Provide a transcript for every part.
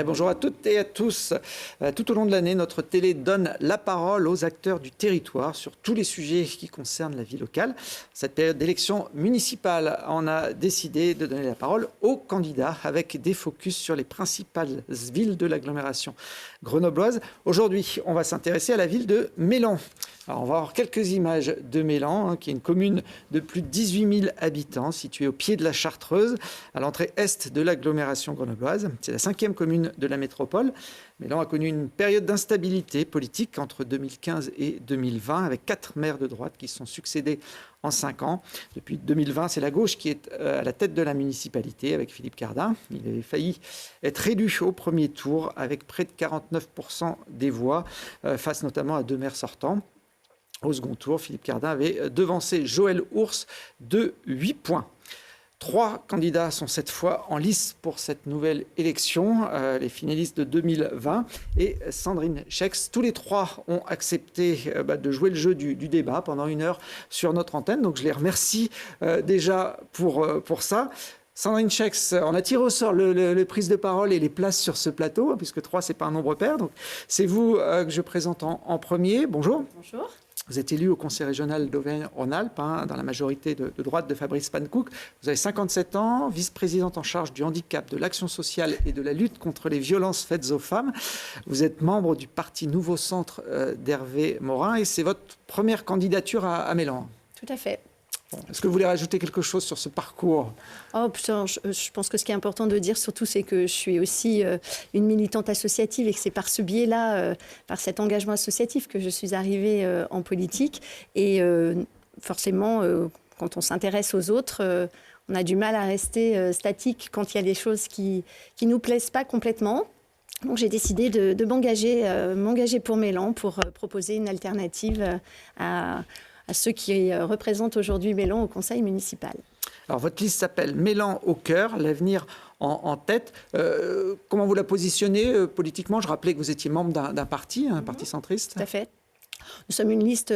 Bonjour à toutes et à tous. Tout au long de l'année, notre télé donne la parole aux acteurs du territoire sur tous les sujets qui concernent la vie locale. Cette période d'élection municipale, on a décidé de donner la parole aux candidats avec des focus sur les principales villes de l'agglomération grenobloise. Aujourd'hui, on va s'intéresser à la ville de Mélan. Alors, on va avoir quelques images de Mélan, qui est une commune de plus de 18 000 habitants, située au pied de la Chartreuse, à l'entrée est de l'agglomération grenobloise. C'est la 5e commune de la métropole. Mélan a connu une période d'instabilité politique entre 2015 et 2020, avec 4 maires de droite qui se sont succédés en 5 ans. Depuis 2020, c'est la gauche qui est à la tête de la municipalité, avec Philippe Cardin. Il avait failli être élu au premier tour, avec près de 49% des voix, face notamment à 2 maires sortants. Au second tour, Philippe Cardin avait devancé Joël Ours de 8 points. 3 candidats sont cette fois en lice pour cette nouvelle élection, les finalistes de 2020 et Sandrine Schex. Tous les 3 ont accepté de jouer le jeu du débat pendant 1 heure sur notre antenne. Donc je les remercie déjà pour ça. Sandrine Schex, on a tiré au sort les prises de parole et les places sur ce plateau, puisque 3, ce n'est pas un nombre pair. Donc c'est vous que je présente en premier. Bonjour. Bonjour. Vous êtes élu au Conseil régional d'Auvergne-Rhône-Alpes, dans la majorité de droite de Fabrice Pankouk. Vous avez 57 ans, vice-présidente en charge du handicap, de l'action sociale et de la lutte contre les violences faites aux femmes. Vous êtes membre du parti Nouveau Centre d'Hervé Morin et c'est votre première candidature à Mélan. Tout à fait. Bon, est-ce que vous voulez rajouter quelque chose sur ce parcours ? Je pense que ce qui est important de dire surtout, c'est que je suis aussi une militante associative et que c'est par ce biais-là, par cet engagement associatif que je suis arrivée en politique. Et forcément, quand on s'intéresse aux autres, on a du mal à rester statique quand il y a des choses qui ne nous plaisent pas complètement. Donc j'ai décidé de m'engager pour Mélan, pour proposer une alternative à ceux qui représentent aujourd'hui Mélan au conseil municipal. Alors, votre liste s'appelle Mélan au cœur, l'avenir en tête. Comment vous la positionnez politiquement ? Je rappelais que vous étiez membre d'un parti, un parti centriste. Tout à fait. Nous sommes une liste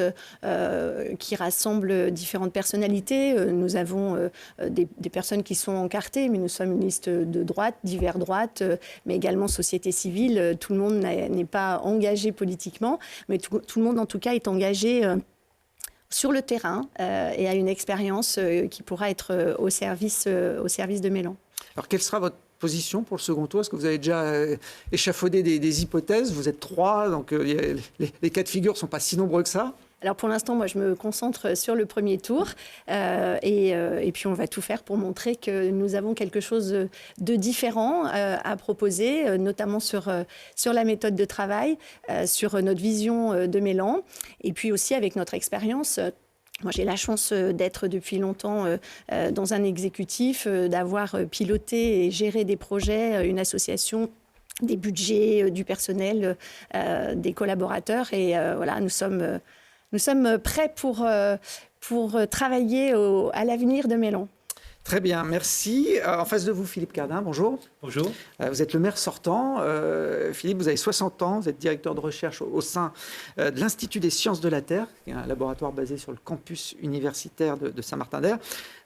qui rassemble différentes personnalités. Nous avons des personnes qui sont encartées, mais nous sommes une liste de droite, divers droites, mais également société civile. Tout le monde n'est pas engagé politiquement, mais tout le monde en tout cas est engagé sur le terrain et a une expérience qui pourra être au service de Mélan. Alors, quelle sera votre position pour le second tour ? Est-ce que vous avez déjà échafaudé des hypothèses ? Vous êtes 3, donc les cas de figure ne sont pas si nombreux que ça. Alors pour l'instant, moi, je me concentre sur le premier tour et puis on va tout faire pour montrer que nous avons quelque chose de différent à proposer, notamment sur la méthode de travail, sur notre vision de Mélan et puis aussi avec notre expérience. Moi, j'ai la chance d'être depuis longtemps dans un exécutif, d'avoir piloté et géré des projets, une association, des budgets, du personnel, des collaborateurs et voilà, nous sommes prêts pour travailler à l'avenir de Mélan. Très bien, merci. En face de vous, Philippe Cardin, bonjour. Bonjour. Vous êtes le maire sortant. Philippe, vous avez 60 ans, vous êtes directeur de recherche au sein de l'Institut des sciences de la Terre, qui est un laboratoire basé sur le campus universitaire de Saint-Martin-d'Hères.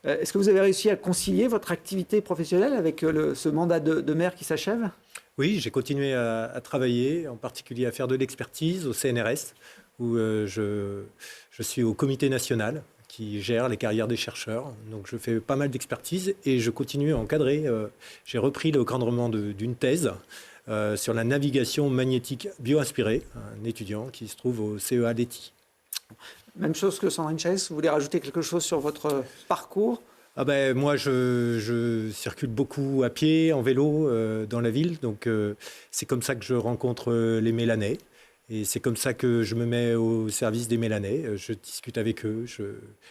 Est-ce que vous avez réussi à concilier votre activité professionnelle avec ce mandat de maire qui s'achève ? Oui, j'ai continué à travailler, en particulier à faire de l'expertise au CNRS, où je suis au comité national qui gère les carrières des chercheurs. Donc je fais pas mal d'expertise et je continue à encadrer. J'ai repris le cadrement d'une thèse sur la navigation magnétique bioinspirée, un étudiant qui se trouve au CEA Leti. Même chose que Sandrine Schex, vous voulez rajouter quelque chose sur votre parcours ? Moi, je circule beaucoup à pied, en vélo dans la ville. Donc c'est comme ça que je rencontre les Mélanais. Et c'est comme ça que je me mets au service des Mélanais. Je discute avec eux.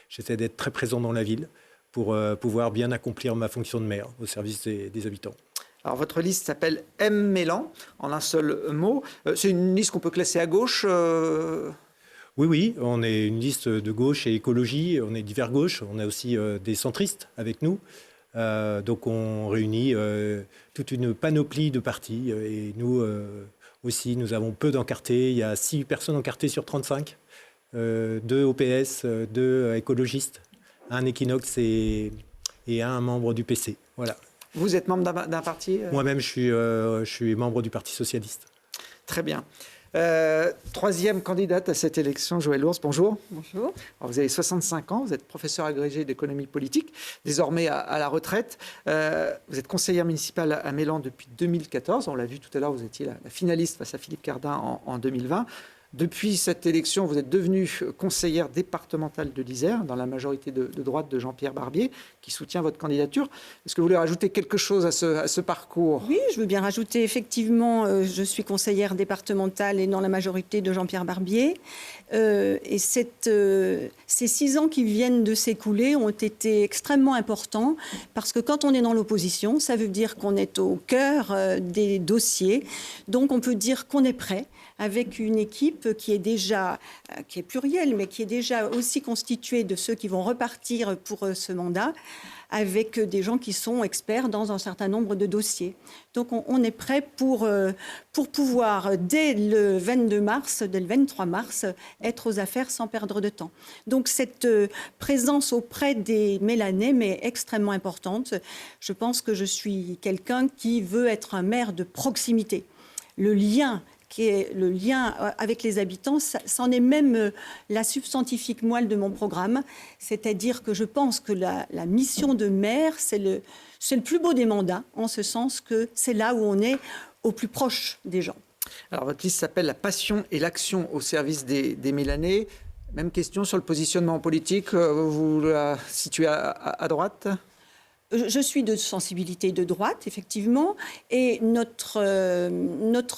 J'essaie d'être très présent dans la ville pour pouvoir bien accomplir ma fonction de maire au service des habitants. Alors, votre liste s'appelle M Mélan, en un seul mot. C'est une liste qu'on peut classer à gauche Oui, on est une liste de gauche et écologie. On est divers gauche. On a aussi des centristes avec nous. Donc, on réunit toute une panoplie de partis. Et nous... aussi, nous avons peu d'encartés. Il y a 6 personnes encartées sur 35, 2 OPS, 2 écologistes, un Equinox et un membre du PC. Voilà. Vous êtes membre d'un parti Moi-même, je suis membre du Parti socialiste. Très bien. Troisième candidate à cette élection, Joëlle Ours, bonjour. Bonjour. Alors, vous avez 65 ans, vous êtes professeur agrégé d'économie politique, désormais à la retraite. Vous êtes conseillère municipale à Mélan depuis 2014. On l'a vu tout à l'heure, vous étiez la finaliste face à Philippe Cardin en 2020. Depuis cette élection, vous êtes devenue conseillère départementale de l'Isère, dans la majorité de droite de Jean-Pierre Barbier, qui soutient votre candidature. Est-ce que vous voulez rajouter quelque chose à ce parcours ? Oui, je veux bien rajouter, effectivement, je suis conseillère départementale et dans la majorité de Jean-Pierre Barbier. Et ces 6 ans qui viennent de s'écouler ont été extrêmement importants, parce que quand on est dans l'opposition, ça veut dire qu'on est au cœur des dossiers. Donc on peut dire qu'on est prêt, avec une équipe qui est plurielle, mais qui est déjà aussi constituée de ceux qui vont repartir pour ce mandat, avec des gens qui sont experts dans un certain nombre de dossiers. Donc on est prêt pour pouvoir, dès le 22 mars, dès le 23 mars, être aux affaires sans perdre de temps. Donc cette présence auprès des Mélanais m'est extrêmement importante. Je pense que je suis quelqu'un qui veut être un maire de proximité. Le lien avec les habitants, c'en est même la substantifique moelle de mon programme. C'est-à-dire que je pense que la mission de maire, c'est le plus beau des mandats, en ce sens que c'est là où on est au plus proche des gens. Alors, votre liste s'appelle « La passion et l'action au service des Mélanais ». Même question sur le positionnement politique. Vous la situez à droite ? Je suis de sensibilité de droite, effectivement, et notre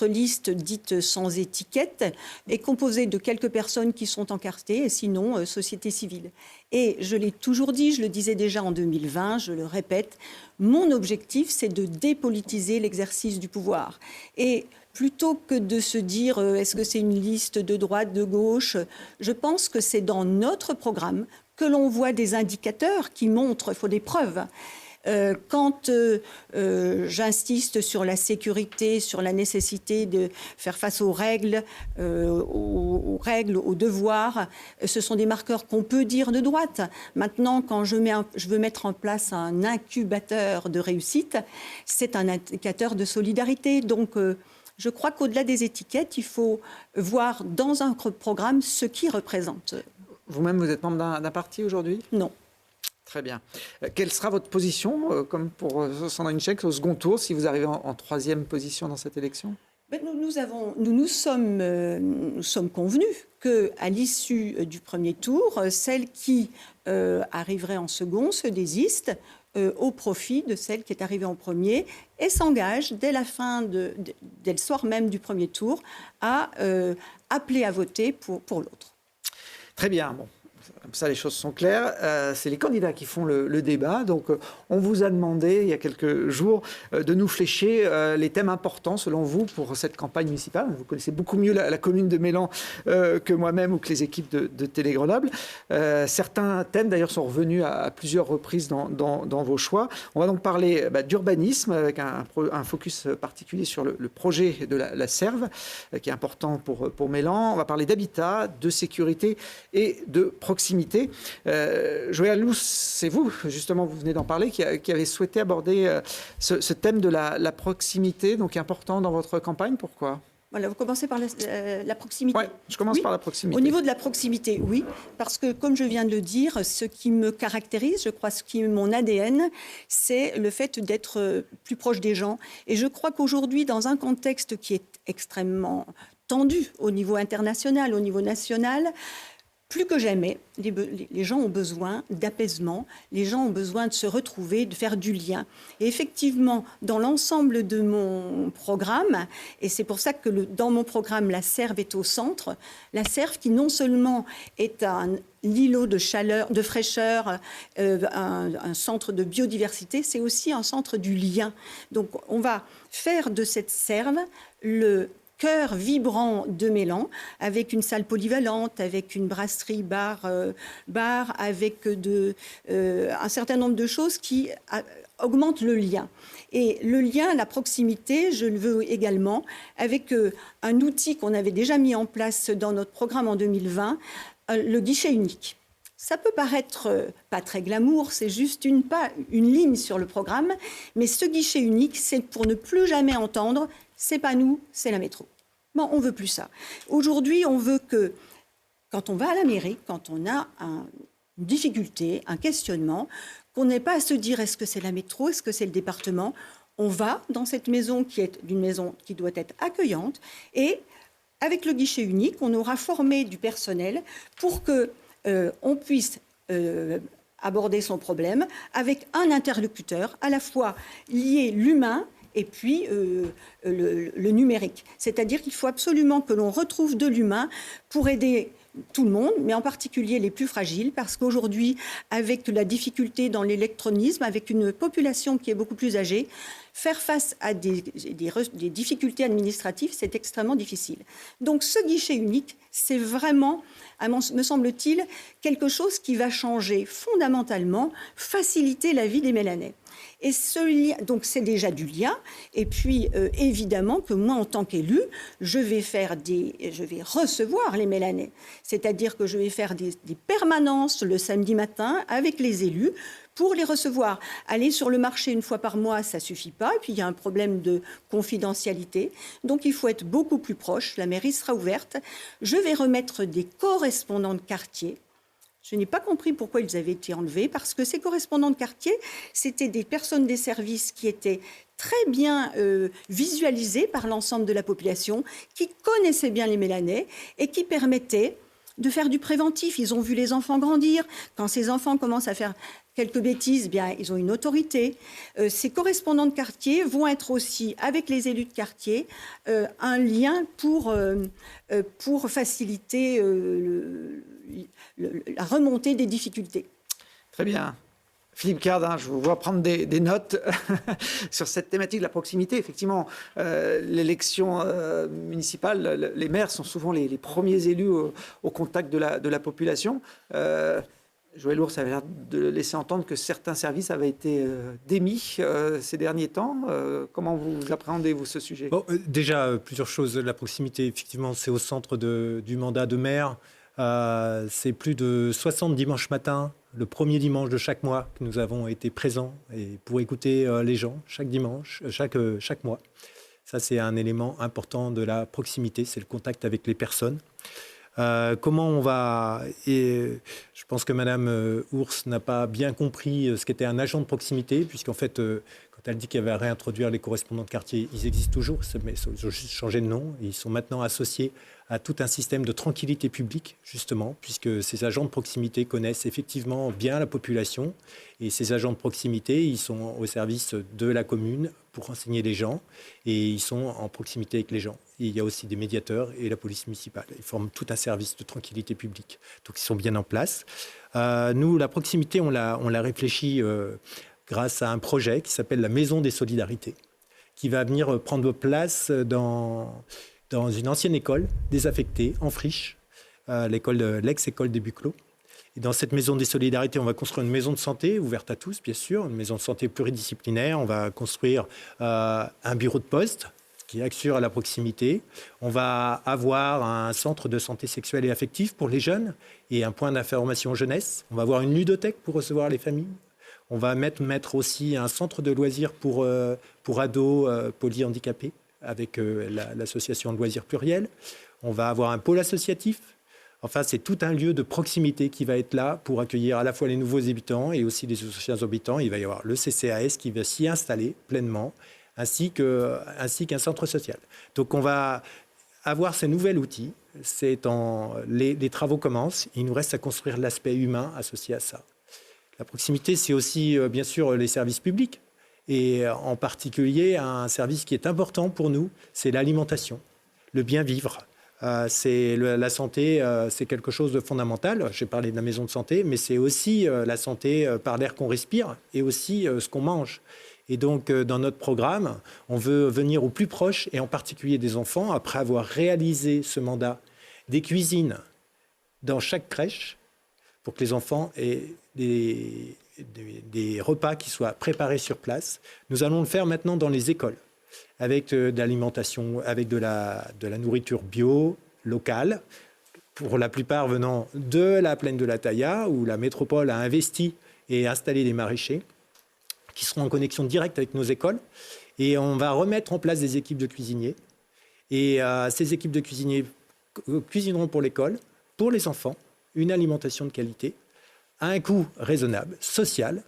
liste dite sans étiquette est composée de quelques personnes qui sont encartées, et sinon société civile. Et je l'ai toujours dit, je le disais déjà en 2020, je le répète, mon objectif, c'est de dépolitiser l'exercice du pouvoir. Et plutôt que de se dire est-ce que c'est une liste de droite, de gauche, je pense que c'est dans notre programme que l'on voit des indicateurs qui montrent, il faut des preuves. Quand j'insiste sur la sécurité, sur la nécessité de faire face aux règles, aux devoirs, ce sont des marqueurs qu'on peut dire de droite. Maintenant, quand je veux mettre en place un incubateur de réussite, c'est un indicateur de solidarité. Donc, je crois qu'au-delà des étiquettes, il faut voir dans un programme ce qui représente. Vous-même, vous êtes membre d'un parti aujourd'hui ? Non. Très bien. Quelle sera votre position, comme pour Sandrine Chaix, au second tour, si vous arrivez en troisième position dans cette élection ? Nous sommes convenus qu'à l'issue du premier tour, celle qui arriverait en second se désiste au profit de celle qui est arrivée en premier et s'engage dès le soir même du premier tour à appeler à voter pour l'autre. Très bien. Bon. Comme ça, les choses sont claires. C'est les candidats qui font le débat. Donc, on vous a demandé, il y a quelques jours, de nous flécher les thèmes importants, selon vous, pour cette campagne municipale. Vous connaissez beaucoup mieux la commune de Mélan que moi-même ou que les équipes de Télé Grenoble. Certains thèmes, d'ailleurs, sont revenus à plusieurs reprises dans vos choix. On va donc parler d'urbanisme, avec un focus particulier sur le projet de la Serve, qui est important pour Mélan. On va parler d'habitat, de sécurité et de proximité. Joëlle Ours, c'est vous, justement, vous venez d'en parler, qui avez souhaité aborder ce thème de la proximité, donc important dans votre campagne. Pourquoi ? Voilà, vous commencez par la proximité. Oui, je commence par la proximité. Au niveau de la proximité, oui, parce que, comme je viens de le dire, ce qui me caractérise, je crois, ce qui est mon ADN, c'est le fait d'être plus proche des gens. Et je crois qu'aujourd'hui, dans un contexte qui est extrêmement tendu au niveau international, au niveau national, plus que jamais, les gens ont besoin d'apaisement, les gens ont besoin de se retrouver, de faire du lien. Et effectivement, dans l'ensemble de mon programme, et c'est pour ça que dans mon programme, la Serve est au centre, la Serve qui non seulement est un îlot de chaleur, de fraîcheur, un centre de biodiversité, c'est aussi un centre du lien. Donc on va faire de cette Serve le cœur vibrant de Mélan, avec une salle polyvalente, avec une brasserie bar, avec un certain nombre de choses qui augmentent le lien. Et le lien, la proximité, je le veux également, avec un outil qu'on avait déjà mis en place dans notre programme en 2020, le guichet unique. Ça peut paraître pas très glamour, c'est juste une ligne sur le programme, mais ce guichet unique, c'est pour ne plus jamais entendre « c'est pas nous, c'est la métro ». Bon, on veut plus ça. Aujourd'hui, on veut que, quand on va à la mairie, quand on a une difficulté, un questionnement, qu'on n'ait pas à se dire est-ce que c'est la métro, est-ce que c'est le département. On va dans cette maison qui est une maison qui doit être accueillante et avec le guichet unique, on aura formé du personnel pour que on puisse aborder son problème avec un interlocuteur, à la fois lié l'humain et puis le numérique. C'est-à-dire qu'il faut absolument que l'on retrouve de l'humain pour aider tout le monde, mais en particulier les plus fragiles, parce qu'aujourd'hui, avec la difficulté dans l'électronisme, avec une population qui est beaucoup plus âgée, faire face à des difficultés administratives, c'est extrêmement difficile. Donc ce guichet unique, c'est vraiment, me semble-t-il, quelque chose qui va changer fondamentalement, faciliter la vie des Mélanais. Et ce lien, donc c'est déjà du lien. Et puis évidemment que moi, en tant qu'élu, je vais recevoir les Mélanais. C'est-à-dire que je vais faire des permanences le samedi matin avec les élus pour les recevoir. Aller sur le marché une fois par mois, ça suffit pas. Et puis il y a un problème de confidentialité. Donc il faut être beaucoup plus proche. La mairie sera ouverte. Je vais remettre des correspondants de quartier. Je n'ai pas compris pourquoi ils avaient été enlevés, parce que ces correspondants de quartier, c'était des personnes des services qui étaient très bien visualisées par l'ensemble de la population, qui connaissaient bien les Mélanais et qui permettaient de faire du préventif. Ils ont vu les enfants grandir. Quand ces enfants commencent à faire quelques bêtises, bien, ils ont une autorité. Ces correspondants de quartier vont être aussi, avec les élus de quartier, un lien pour faciliter la remontée des difficultés. Très bien. Philippe Cardin, je vous vois prendre des notes sur cette thématique de la proximité. Effectivement, l'élection municipale, les maires sont souvent les premiers élus au contact de la population. Joël Ours avait l'air de laisser entendre que certains services avaient été démis ces derniers temps. Comment vous appréhendez-vous ce sujet ? Bon, déjà, plusieurs choses. La proximité, effectivement, c'est au centre du mandat de maire. C'est plus de 60 dimanches matins, le premier dimanche de chaque mois, que nous avons été présents et pour écouter les gens chaque dimanche, chaque mois. Ça, c'est un élément important de la proximité, c'est le contact avec les personnes. Comment on va... Et je pense que Madame Ours n'a pas bien compris ce qu'était un agent de proximité, puisqu'en fait, quand elle dit qu'elle va réintroduire les correspondants de quartier, ils existent toujours, mais ils ont juste changé de nom. Et ils sont maintenant associés à tout un système de tranquillité publique, justement, puisque ces agents de proximité connaissent effectivement bien la population. Et ces agents de proximité, ils sont au service de la commune pour renseigner les gens. Et ils sont en proximité avec les gens. Et il y a aussi des médiateurs et la police municipale. Ils forment tout un service de tranquillité publique. Donc, ils sont bien en place. Nous, la proximité, on l'a réfléchi grâce à un projet qui s'appelle la Maison des Solidarités, qui va venir prendre place dans une ancienne école désaffectée, en friche, l'ex-école des Buclos. Et dans cette maison des solidarités, on va construire une maison de santé ouverte à tous, bien sûr, une maison de santé pluridisciplinaire. On va construire un bureau de poste qui assure à la proximité. On va avoir un centre de santé sexuelle et affective pour les jeunes et un point d'information jeunesse. On va avoir une ludothèque pour recevoir les familles. On va mettre aussi un centre de loisirs pour ados polyhandicapés, avec l'association de loisirs pluriel. On va avoir un pôle associatif. Enfin, c'est tout un lieu de proximité qui va être là pour accueillir à la fois les nouveaux habitants et aussi les anciens habitants. Il va y avoir le CCAS qui va s'y installer pleinement, ainsi qu'un centre social. Donc, on va avoir ce nouvel outil. Les travaux commencent. Il nous reste à construire l'aspect humain associé à ça. La proximité, c'est aussi, bien sûr, les services publics. Et en particulier, un service qui est important pour nous, c'est l'alimentation, le bien vivre. La santé, c'est quelque chose de fondamental. J'ai parlé de la maison de santé, mais c'est aussi la santé par l'air qu'on respire et aussi ce qu'on mange. Et donc, dans notre programme, on veut venir au plus proche, et en particulier des enfants, après avoir réalisé ce mandat, des cuisines dans chaque crèche, pour que les enfants aient des repas qui soient préparés sur place. Nous allons le faire maintenant dans les écoles, avec de l'alimentation, avec de la nourriture bio, locale, pour la plupart venant de la plaine de la Tailla, où la métropole a investi et installé des maraîchers, qui seront en connexion directe avec nos écoles. Et on va remettre en place des équipes de cuisiniers. Et ces équipes de cuisiniers cuisineront pour l'école, pour les enfants, une alimentation de qualité, à un coût raisonnable, social,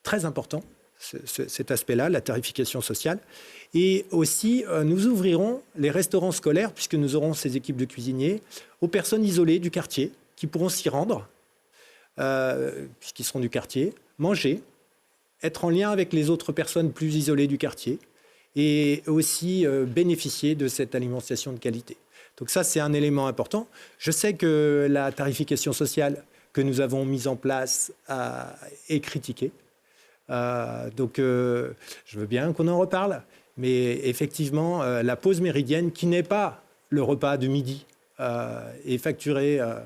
très important, cet aspect-là, la tarification sociale. Et aussi, nous ouvrirons les restaurants scolaires, puisque nous aurons ces équipes de cuisiniers, aux personnes isolées du quartier, qui pourront s'y rendre, puisqu'ils seront du quartier, manger, être en lien avec les autres personnes plus isolées du quartier, et aussi bénéficier de cette alimentation de qualité. Donc ça, c'est un élément important. Je sais que la tarification sociale que nous avons mise en place est critiquée. Donc je veux bien qu'on en reparle, mais effectivement, la pause méridienne, qui n'est pas le repas de midi, est facturée à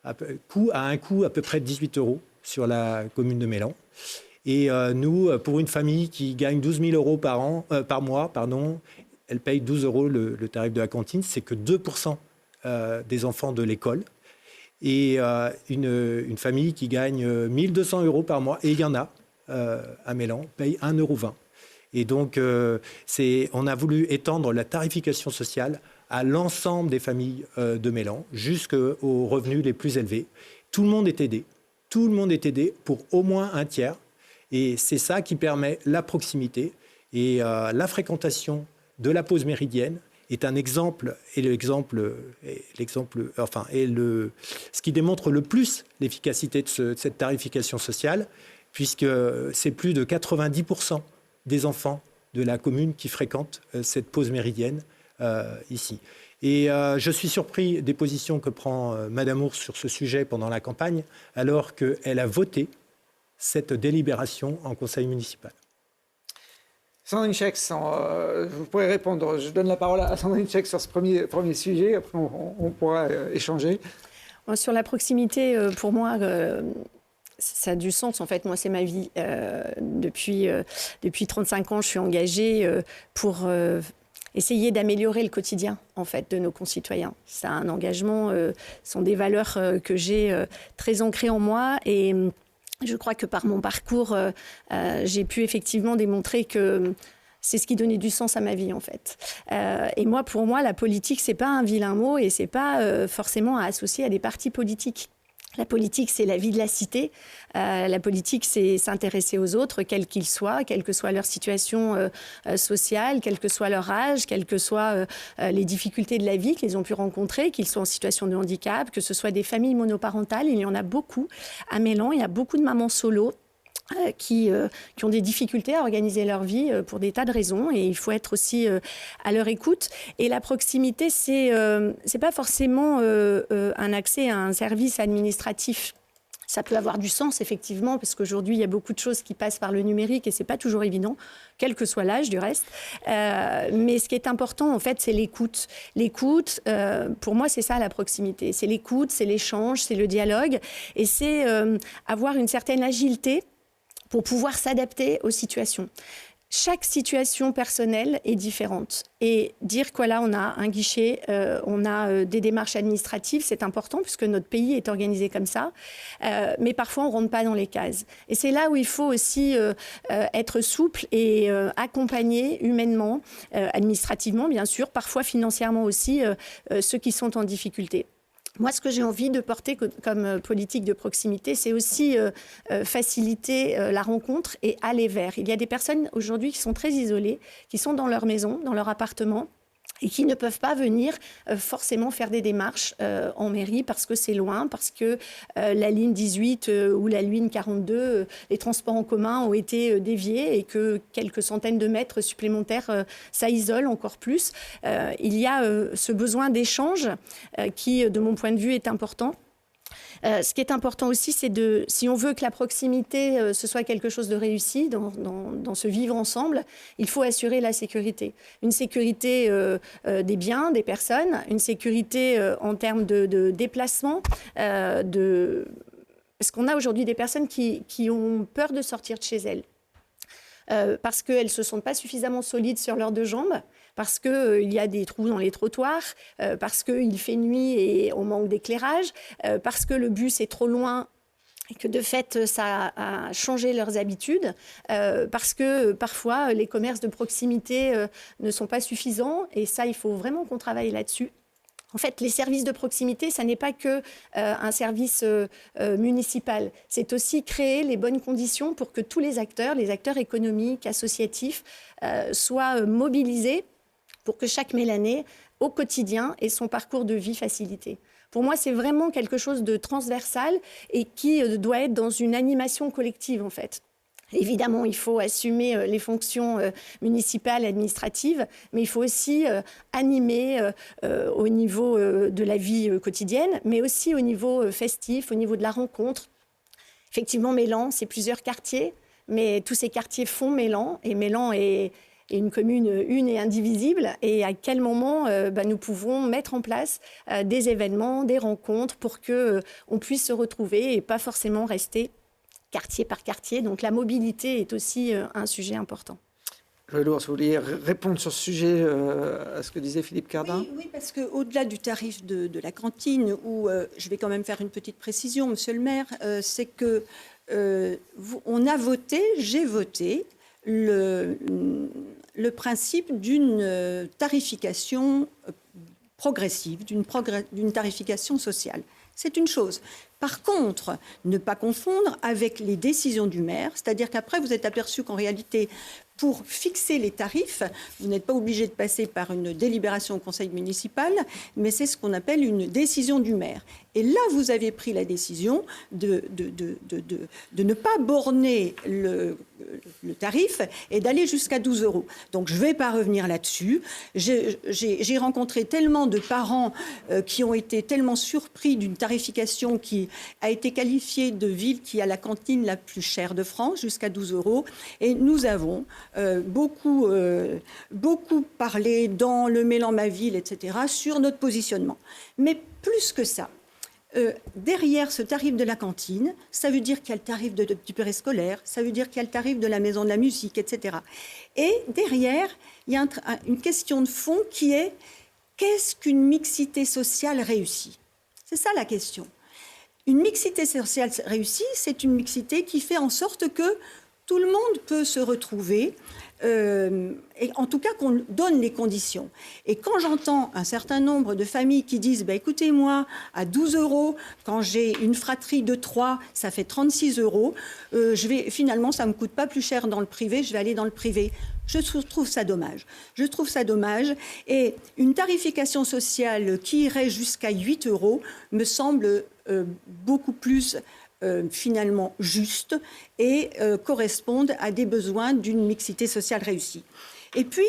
un coût à peu près de 18 € sur la commune de Mélan. Et nous, pour une famille qui gagne 12 000 € par mois, elle paye 12 € le tarif de la cantine. C'est que 2% des enfants de l'école. Et une famille qui gagne 1 200 € par mois, et il y en a à Mélan, paye 1,20 €. Et donc, on a voulu étendre la tarification sociale à l'ensemble des familles de Mélan, jusqu'aux revenus les plus élevés. Tout le monde est aidé. Tout le monde est aidé pour au moins un tiers. Et c'est ça qui permet la proximité. Et la fréquentation de la pause méridienne est un exemple, ce qui démontre le plus l'efficacité de cette tarification sociale, puisque c'est plus de 90% des enfants de la commune qui fréquentent cette pause méridienne ici. Et je suis surpris des positions que prend Madame Ours sur ce sujet pendant la campagne, alors qu'elle a voté cette délibération en conseil municipal. Sandrine Chaix, vous pourrez répondre. Je donne la parole à Sandrine Chaix sur ce premier sujet. Après, on pourra échanger. Sur la proximité, pour moi, ça a du sens. En fait, moi, c'est ma vie. Depuis 35 ans, je suis engagée pour essayer d'améliorer le quotidien, en fait, de nos concitoyens. C'est un engagement, ce sont des valeurs que j'ai très ancrées en moi. Et je crois que par mon parcours, j'ai pu effectivement démontrer que c'est ce qui donnait du sens à ma vie, en fait. Et moi, pour moi, la politique, c'est pas un vilain mot et c'est pas forcément à associer à des partis politiques. La politique, c'est la vie de la cité. La politique, c'est s'intéresser aux autres, quels qu'ils soient, quelle que soit leur situation sociale, quel que soit leur âge, quelles que soient les difficultés de la vie qu'ils ont pu rencontrer, qu'ils soient en situation de handicap, que ce soit des familles monoparentales. Il y en a beaucoup. À Mélan, il y a beaucoup de mamans solo qui ont des difficultés à organiser leur vie pour des tas de raisons, et il faut être aussi à leur écoute. Et la proximité, c'est pas forcément un accès à un service administratif. Ça peut avoir du sens, effectivement, parce qu'aujourd'hui, il y a beaucoup de choses qui passent par le numérique et c'est pas toujours évident, quel que soit l'âge, du reste. Mais ce qui est important, en fait, c'est l'écoute. L'écoute, pour moi, c'est ça, la proximité. C'est l'écoute, c'est l'échange, c'est le dialogue, et c'est avoir une certaine agilité pour pouvoir s'adapter aux situations. Chaque situation personnelle est différente. Et dire que là, on a un guichet, on a des démarches administratives, c'est important puisque notre pays est organisé comme ça. Mais parfois, on ne rentre pas dans les cases. Et c'est là où il faut aussi être souple et accompagner humainement, administrativement, bien sûr, parfois financièrement aussi, ceux qui sont en difficulté. Moi, ce que j'ai envie de porter comme politique de proximité, c'est aussi faciliter la rencontre et aller vers. Il y a des personnes aujourd'hui qui sont très isolées, qui sont dans leur maison, dans leur appartement, et qui ne peuvent pas venir forcément faire des démarches en mairie parce que c'est loin, parce que la ligne 18 ou la ligne 42, les transports en commun ont été déviés et que quelques centaines de mètres supplémentaires, ça isole encore plus. Il y a ce besoin d'échange qui, de mon point de vue, est important. Ce qui est important aussi, c'est si on veut que la proximité, ce soit quelque chose de réussi dans ce vivre ensemble, il faut assurer la sécurité. Une sécurité des biens, des personnes, une sécurité en termes de déplacement, parce qu'on a aujourd'hui des personnes qui ont peur de sortir de chez elles. parce qu'elles ne se sentent pas suffisamment solides sur leurs deux jambes, parce qu'il y a des trous dans les trottoirs, parce qu'il fait nuit et on manque d'éclairage, parce que le bus est trop loin et que de fait, ça a changé leurs habitudes, parce que parfois, les commerces de proximité ne sont pas suffisants, et ça, il faut vraiment qu'on travaille là-dessus. En fait, les services de proximité, ça n'est pas que un service municipal. C'est aussi créer les bonnes conditions pour que tous les acteurs économiques, associatifs, soient mobilisés pour que chaque Mélanais, au quotidien, ait son parcours de vie facilité. Pour moi, c'est vraiment quelque chose de transversal et qui doit être dans une animation collective, en fait. Évidemment, il faut assumer les fonctions municipales, administratives, mais il faut aussi animer au niveau de la vie quotidienne, mais aussi au niveau festif, au niveau de la rencontre. Effectivement, Mélan, c'est plusieurs quartiers, mais tous ces quartiers font Mélan, et Mélan est une commune une et indivisible, et à quel moment nous pouvons mettre en place des événements, des rencontres pour qu'on puisse se retrouver et pas forcément rester quartier par quartier. Donc la mobilité est aussi un sujet important. Joëlle Lours, vous vouliez répondre sur ce sujet à ce que disait Philippe Cardin ? Oui, parce qu'au-delà du tarif de la cantine, où je vais quand même faire une petite précision, monsieur le maire, c'est que j'ai voté le principe d'une tarification progressive, d'une tarification sociale. C'est une chose. Par contre, ne pas confondre avec les décisions du maire, c'est-à-dire qu'après, vous êtes aperçu qu'en réalité, pour fixer les tarifs, vous n'êtes pas obligé de passer par une délibération au conseil municipal, mais c'est ce qu'on appelle une décision du maire. Et là, vous avez pris la décision de ne pas borner le tarif et d'aller jusqu'à 12 €. Donc, je ne vais pas revenir là-dessus. J'ai rencontré tellement de parents qui ont été tellement surpris d'une tarification qui a été qualifiée de ville qui a la cantine la plus chère de France, jusqu'à 12 €. Et nous avons beaucoup parlé dans le Mélan ma ville, etc., sur notre positionnement. Mais plus que ça, derrière ce tarif de la cantine, ça veut dire qu'il y a le tarif du périscolaire, ça veut dire qu'il y a le tarif de la maison de la musique, etc. Et derrière, il y a une question de fond qui est: qu'est-ce qu'une mixité sociale réussie ? C'est ça la question. Une mixité sociale réussie, c'est une mixité qui fait en sorte que tout le monde peut se retrouver, et en tout cas qu'on donne les conditions. Et quand j'entends un certain nombre de familles qui disent écoutez, moi, à 12 €, quand j'ai une fratrie de 3, ça fait 36 €, finalement, ça ne me coûte pas plus cher dans le privé, je vais aller dans le privé. Je trouve ça dommage. Je trouve ça dommage. Et une tarification sociale qui irait jusqu'à 8 € me semble beaucoup plus finalement juste et correspondent à des besoins d'une mixité sociale réussie. Et puis,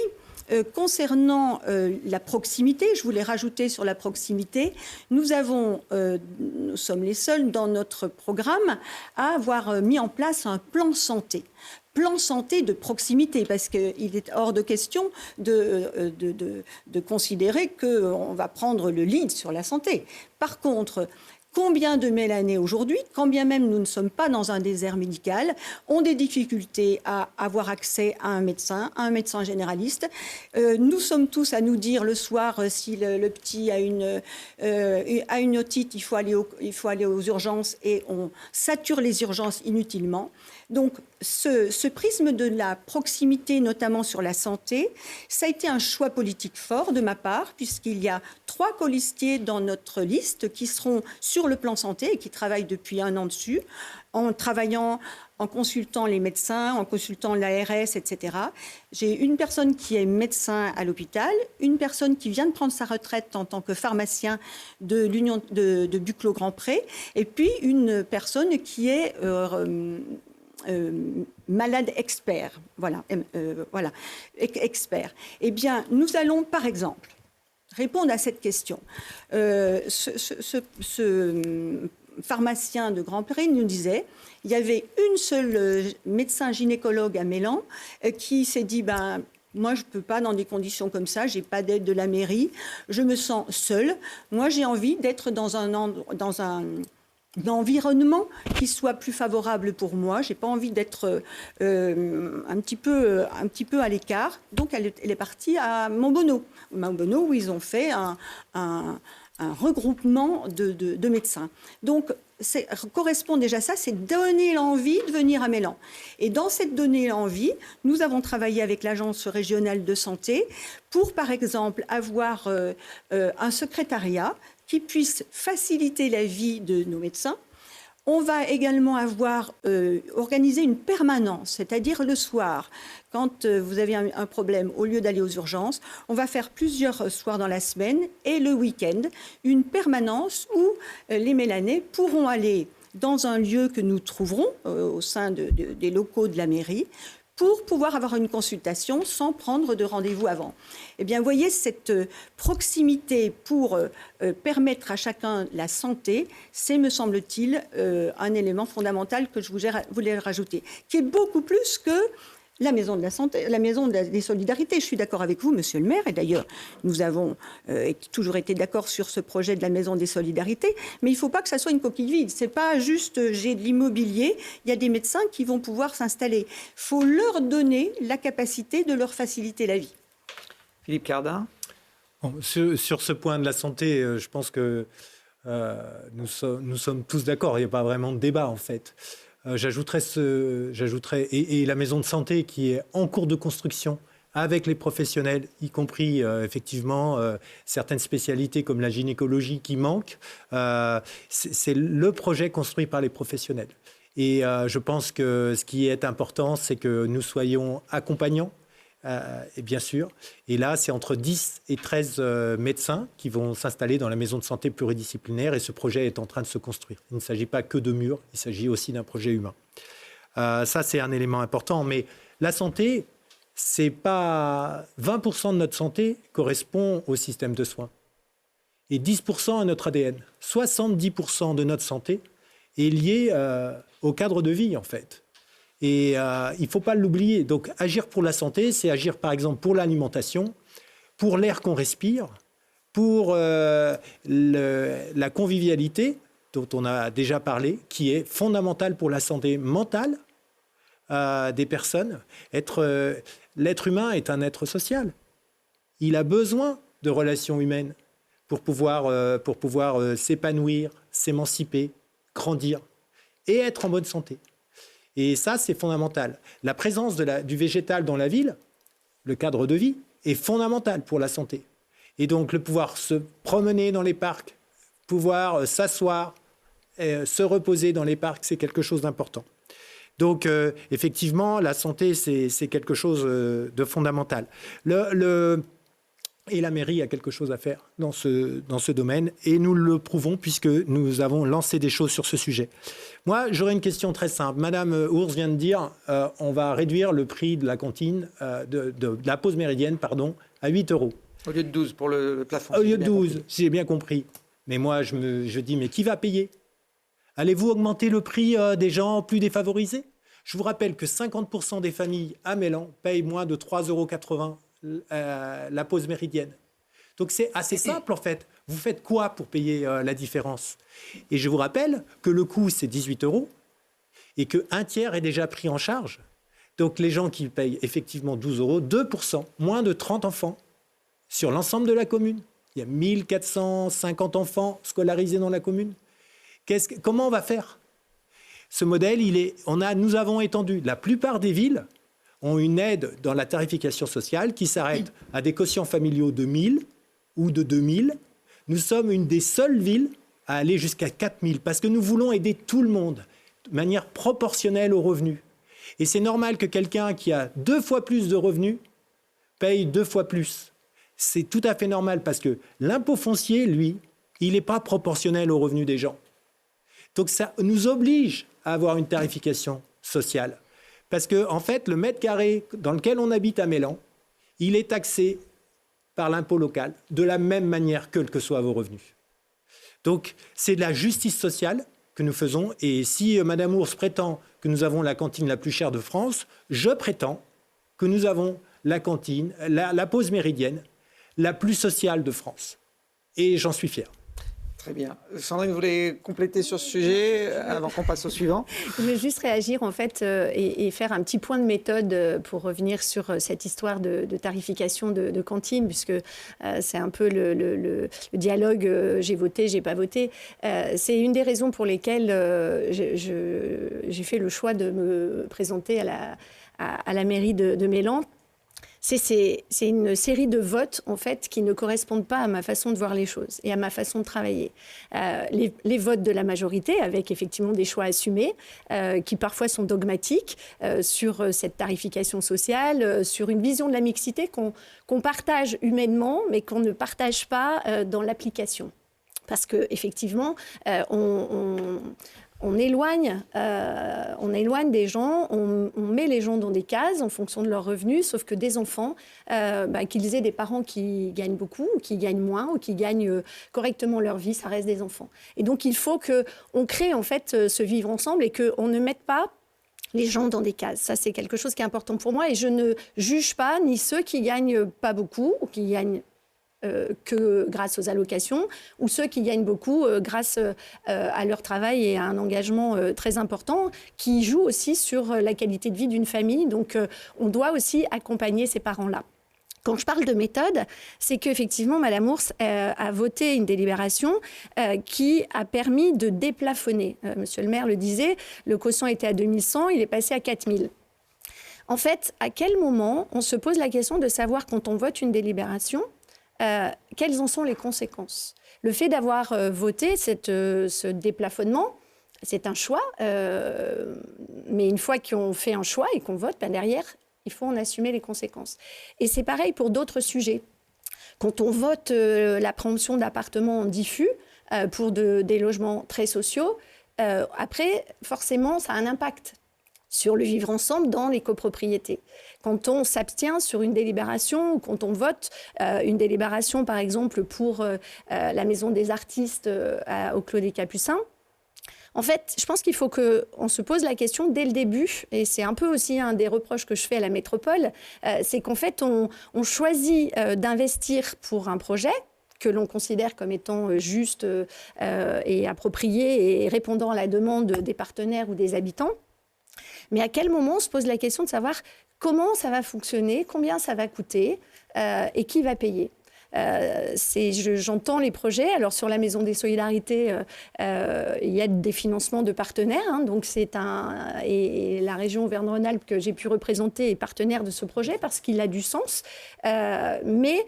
concernant la proximité, je voulais rajouter sur la proximité, nous sommes les seuls dans notre programme à avoir mis en place un plan santé de proximité, parce qu'il est hors de question de considérer qu'on va prendre le lead sur la santé. Par contre, combien de Mélanais aujourd'hui, quand bien même nous ne sommes pas dans un désert médical, ont des difficultés à avoir accès à un médecin généraliste. Nous sommes tous à nous dire le soir, si le petit a une otite, il faut aller aux urgences, et on sature les urgences inutilement. Donc, ce prisme de la proximité, notamment sur la santé, ça a été un choix politique fort de ma part, puisqu'il y a 3 colistiers dans notre liste qui seront sur le plan santé et qui travaillent depuis 1 an dessus, en consultant les médecins, en consultant l'ARS, etc. J'ai une personne qui est médecin à l'hôpital, une personne qui vient de prendre sa retraite en tant que pharmacien de l'Union de Buclos-Grand-Pré, et puis une personne qui est malade expert. Voilà, expert. Eh bien, nous allons, par exemple, répondre à cette question. Ce pharmacien de Grand-Pré nous disait, il y avait une seule médecin gynécologue à Mélan qui s'est dit, moi, je ne peux pas dans des conditions comme ça, je n'ai pas d'aide de la mairie, je me sens seule. Moi, j'ai envie d'être dans un environnement qui soit plus favorable pour moi. J'ai pas envie d'être un petit peu à l'écart. Donc elle est partie à Montbonneau, où ils ont fait un regroupement de médecins. Donc correspond déjà ça, c'est donner l'envie de venir à Mélan. Et dans cette donner l'envie, nous avons travaillé avec l'Agence régionale de santé pour, par exemple, avoir un secrétariat qui puisse faciliter la vie de nos médecins. On va également avoir organisé une permanence, c'est-à-dire le soir, quand vous avez un problème, au lieu d'aller aux urgences, on va faire plusieurs soirs dans la semaine et le week-end, une permanence où les Mélanais pourront aller dans un lieu que nous trouverons au sein des locaux de la mairie, pour pouvoir avoir une consultation sans prendre de rendez-vous avant. Eh bien, vous voyez, cette proximité pour permettre à chacun la santé, c'est, me semble-t-il, un élément fondamental que je voulais rajouter, qui est beaucoup plus que la maison de la santé, la maison des solidarités. Je suis d'accord avec vous, monsieur le maire, et d'ailleurs, nous avons toujours été d'accord sur ce projet de la maison des solidarités, mais il ne faut pas que ça soit une coquille vide. Ce n'est pas juste j'ai de l'immobilier, il y a des médecins qui vont pouvoir s'installer. Il faut leur donner la capacité de leur faciliter la vie. Philippe Cardin. Bon, sur ce point de la santé, je pense que nous sommes tous d'accord, il n'y a pas vraiment de débat en fait. J'ajouterais et la maison de santé qui est en cours de construction avec les professionnels, y compris effectivement certaines spécialités comme la gynécologie qui manquent. C'est le projet construit par les professionnels. Et je pense que ce qui est important, c'est que nous soyons accompagnants. Et bien sûr. Et là, c'est entre 10 et 13 médecins qui vont s'installer dans la maison de santé pluridisciplinaire et ce projet est en train de se construire. Il ne s'agit pas que de murs, il s'agit aussi d'un projet humain. Ça, c'est un élément important. Mais la santé, c'est pas 20% de notre santé correspond au système de soins et 10% à notre ADN. 70% de notre santé est liée au cadre de vie, en fait. Et il ne faut pas l'oublier. Donc, agir pour la santé, c'est agir, par exemple, pour l'alimentation, pour l'air qu'on respire, pour la convivialité, dont on a déjà parlé, qui est fondamentale pour la santé mentale des personnes. L'être humain est un être social. Il a besoin de relations humaines pour pouvoir s'épanouir, s'émanciper, grandir et être en bonne santé. Et ça, c'est fondamental. La présence du végétal dans la ville, le cadre de vie, est fondamental pour la santé. Et donc, le pouvoir se promener dans les parcs, pouvoir s'asseoir, se reposer dans les parcs, c'est quelque chose d'important. Donc, effectivement, la santé, c'est quelque chose de fondamental. Et la mairie a quelque chose à faire dans ce domaine. Et nous le prouvons puisque nous avons lancé des choses sur ce sujet. Moi, j'aurais une question très simple. Madame Ours vient de dire on va réduire le prix de la cantine, de la pause méridienne, à 8 €. Au lieu de 12 pour le plafond. Au lieu de 12, si j'ai bien compris. Mais moi, je dis, mais qui va payer ? Allez-vous augmenter le prix des gens plus défavorisés ? Je vous rappelle que 50% des familles à Mélan payent moins de 3,80 € la pause méridienne. Donc c'est assez simple en fait. Vous faites quoi pour payer la différence ? Et je vous rappelle que le coût c'est 18 € et qu'un tiers est déjà pris en charge. Donc les gens qui payent effectivement 12 €, 2%, moins de 30 enfants sur l'ensemble de la commune. Il y a 1450 enfants scolarisés dans la commune. Comment on va faire ? Ce modèle, nous avons étendu. La plupart des villes ont une aide dans la tarification sociale qui s'arrête à des quotients familiaux de 1 000 ou de 2 000. Nous sommes une des seules villes à aller jusqu'à 4 000 parce que nous voulons aider tout le monde de manière proportionnelle aux revenus. Et c'est normal que quelqu'un qui a 2 fois plus de revenus paye 2 fois plus. C'est tout à fait normal parce que l'impôt foncier, lui, il n'est pas proportionnel aux revenus des gens. Donc ça nous oblige à avoir une tarification sociale. Parce que, en fait, le mètre carré dans lequel on habite à Mélan, il est taxé par l'impôt local de la même manière quels que soient vos revenus. Donc, c'est de la justice sociale que nous faisons. Et si Madame Ours prétend que nous avons la cantine la plus chère de France, je prétends que nous avons la cantine, la pause méridienne, la plus sociale de France. Et j'en suis fier. Très bien. Sandrine, vous voulez compléter sur ce sujet avant qu'on passe au suivant? Je vais juste réagir en fait et faire un petit point de méthode pour revenir sur cette histoire de tarification de cantine, puisque c'est un peu le dialogue j'ai voté, j'ai pas voté. C'est une des raisons pour lesquelles j'ai fait le choix de me présenter à la mairie de Mélan. C'est une série de votes, en fait, qui ne correspondent pas à ma façon de voir les choses et à ma façon de travailler. Les votes de la majorité, avec effectivement des choix assumés, qui parfois sont dogmatiques, sur cette tarification sociale, sur une vision de la mixité qu'on partage humainement, mais qu'on ne partage pas dans l'application. Parce qu'effectivement, on éloigne des gens, on met les gens dans des cases en fonction de leurs revenus, sauf que des enfants, qu'ils aient des parents qui gagnent beaucoup, ou qui gagnent moins, ou qui gagnent correctement leur vie, ça reste des enfants. Et donc il faut qu'on crée en fait ce vivre ensemble et qu'on ne mette pas les gens dans des cases. Ça, c'est quelque chose qui est important pour moi et je ne juge pas ni ceux qui gagnent pas beaucoup ou qui gagnent que grâce aux allocations, ou ceux qui gagnent beaucoup grâce à leur travail et à un engagement très important, qui joue aussi sur la qualité de vie d'une famille. Donc, on doit aussi accompagner ces parents-là. Quand je parle de méthode, c'est qu'effectivement, Mme Ours a voté une délibération qui a permis de déplafonner. Monsieur le maire le disait, le quotient était à 2100, il est passé à 4000. En fait, à quel moment on se pose la question de savoir, quand on vote une délibération, quelles en sont les conséquences? Le fait d'avoir voté ce déplafonnement, c'est un choix, mais une fois qu'on fait un choix et qu'on vote, derrière, il faut en assumer les conséquences. Et c'est pareil pour d'autres sujets. Quand on vote la préemption d'appartements en diffus pour des logements très sociaux, après, forcément, ça a un impact sur le vivre ensemble dans les copropriétés. Quand on s'abstient sur une délibération ou quand on vote une délibération, par exemple, pour la Maison des Artistes au Clos des Capucins, en fait, je pense qu'il faut qu'on se pose la question dès le début, et c'est un peu aussi un des reproches que je fais à la métropole, c'est qu'en fait, on choisit d'investir pour un projet que l'on considère comme étant juste et approprié et répondant à la demande des partenaires ou des habitants. Mais à quel moment on se pose la question de savoir comment ça va fonctionner, combien ça va coûter et qui va payer? J'entends les projets. Alors, sur la Maison des Solidarités, il y a des financements de partenaires. Donc et la région Auvergne-Rhône-Alpes que j'ai pu représenter est partenaire de ce projet parce qu'il a du sens. Mais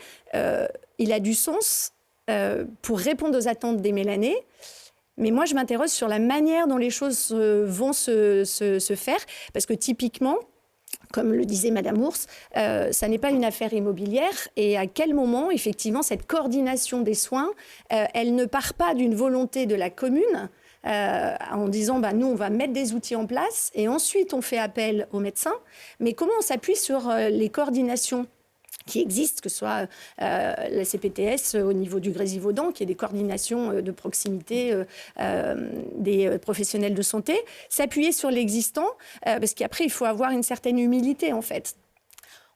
il a du sens pour répondre aux attentes des Mélanais. Mais moi, je m'interroge sur la manière dont les choses vont se faire. Parce que typiquement, comme le disait Mme Ours, ça n'est pas une affaire immobilière. Et à quel moment, effectivement, cette coordination des soins, elle ne part pas d'une volonté de la commune en disant nous, on va mettre des outils en place et ensuite on fait appel aux médecins. Mais comment on s'appuie sur les coordinations qui existent, que ce soit la CPTS au niveau du Grésivaudan, qui est des coordinations de proximité des professionnels de santé, s'appuyer sur l'existant, parce qu'après, il faut avoir une certaine humilité, en fait.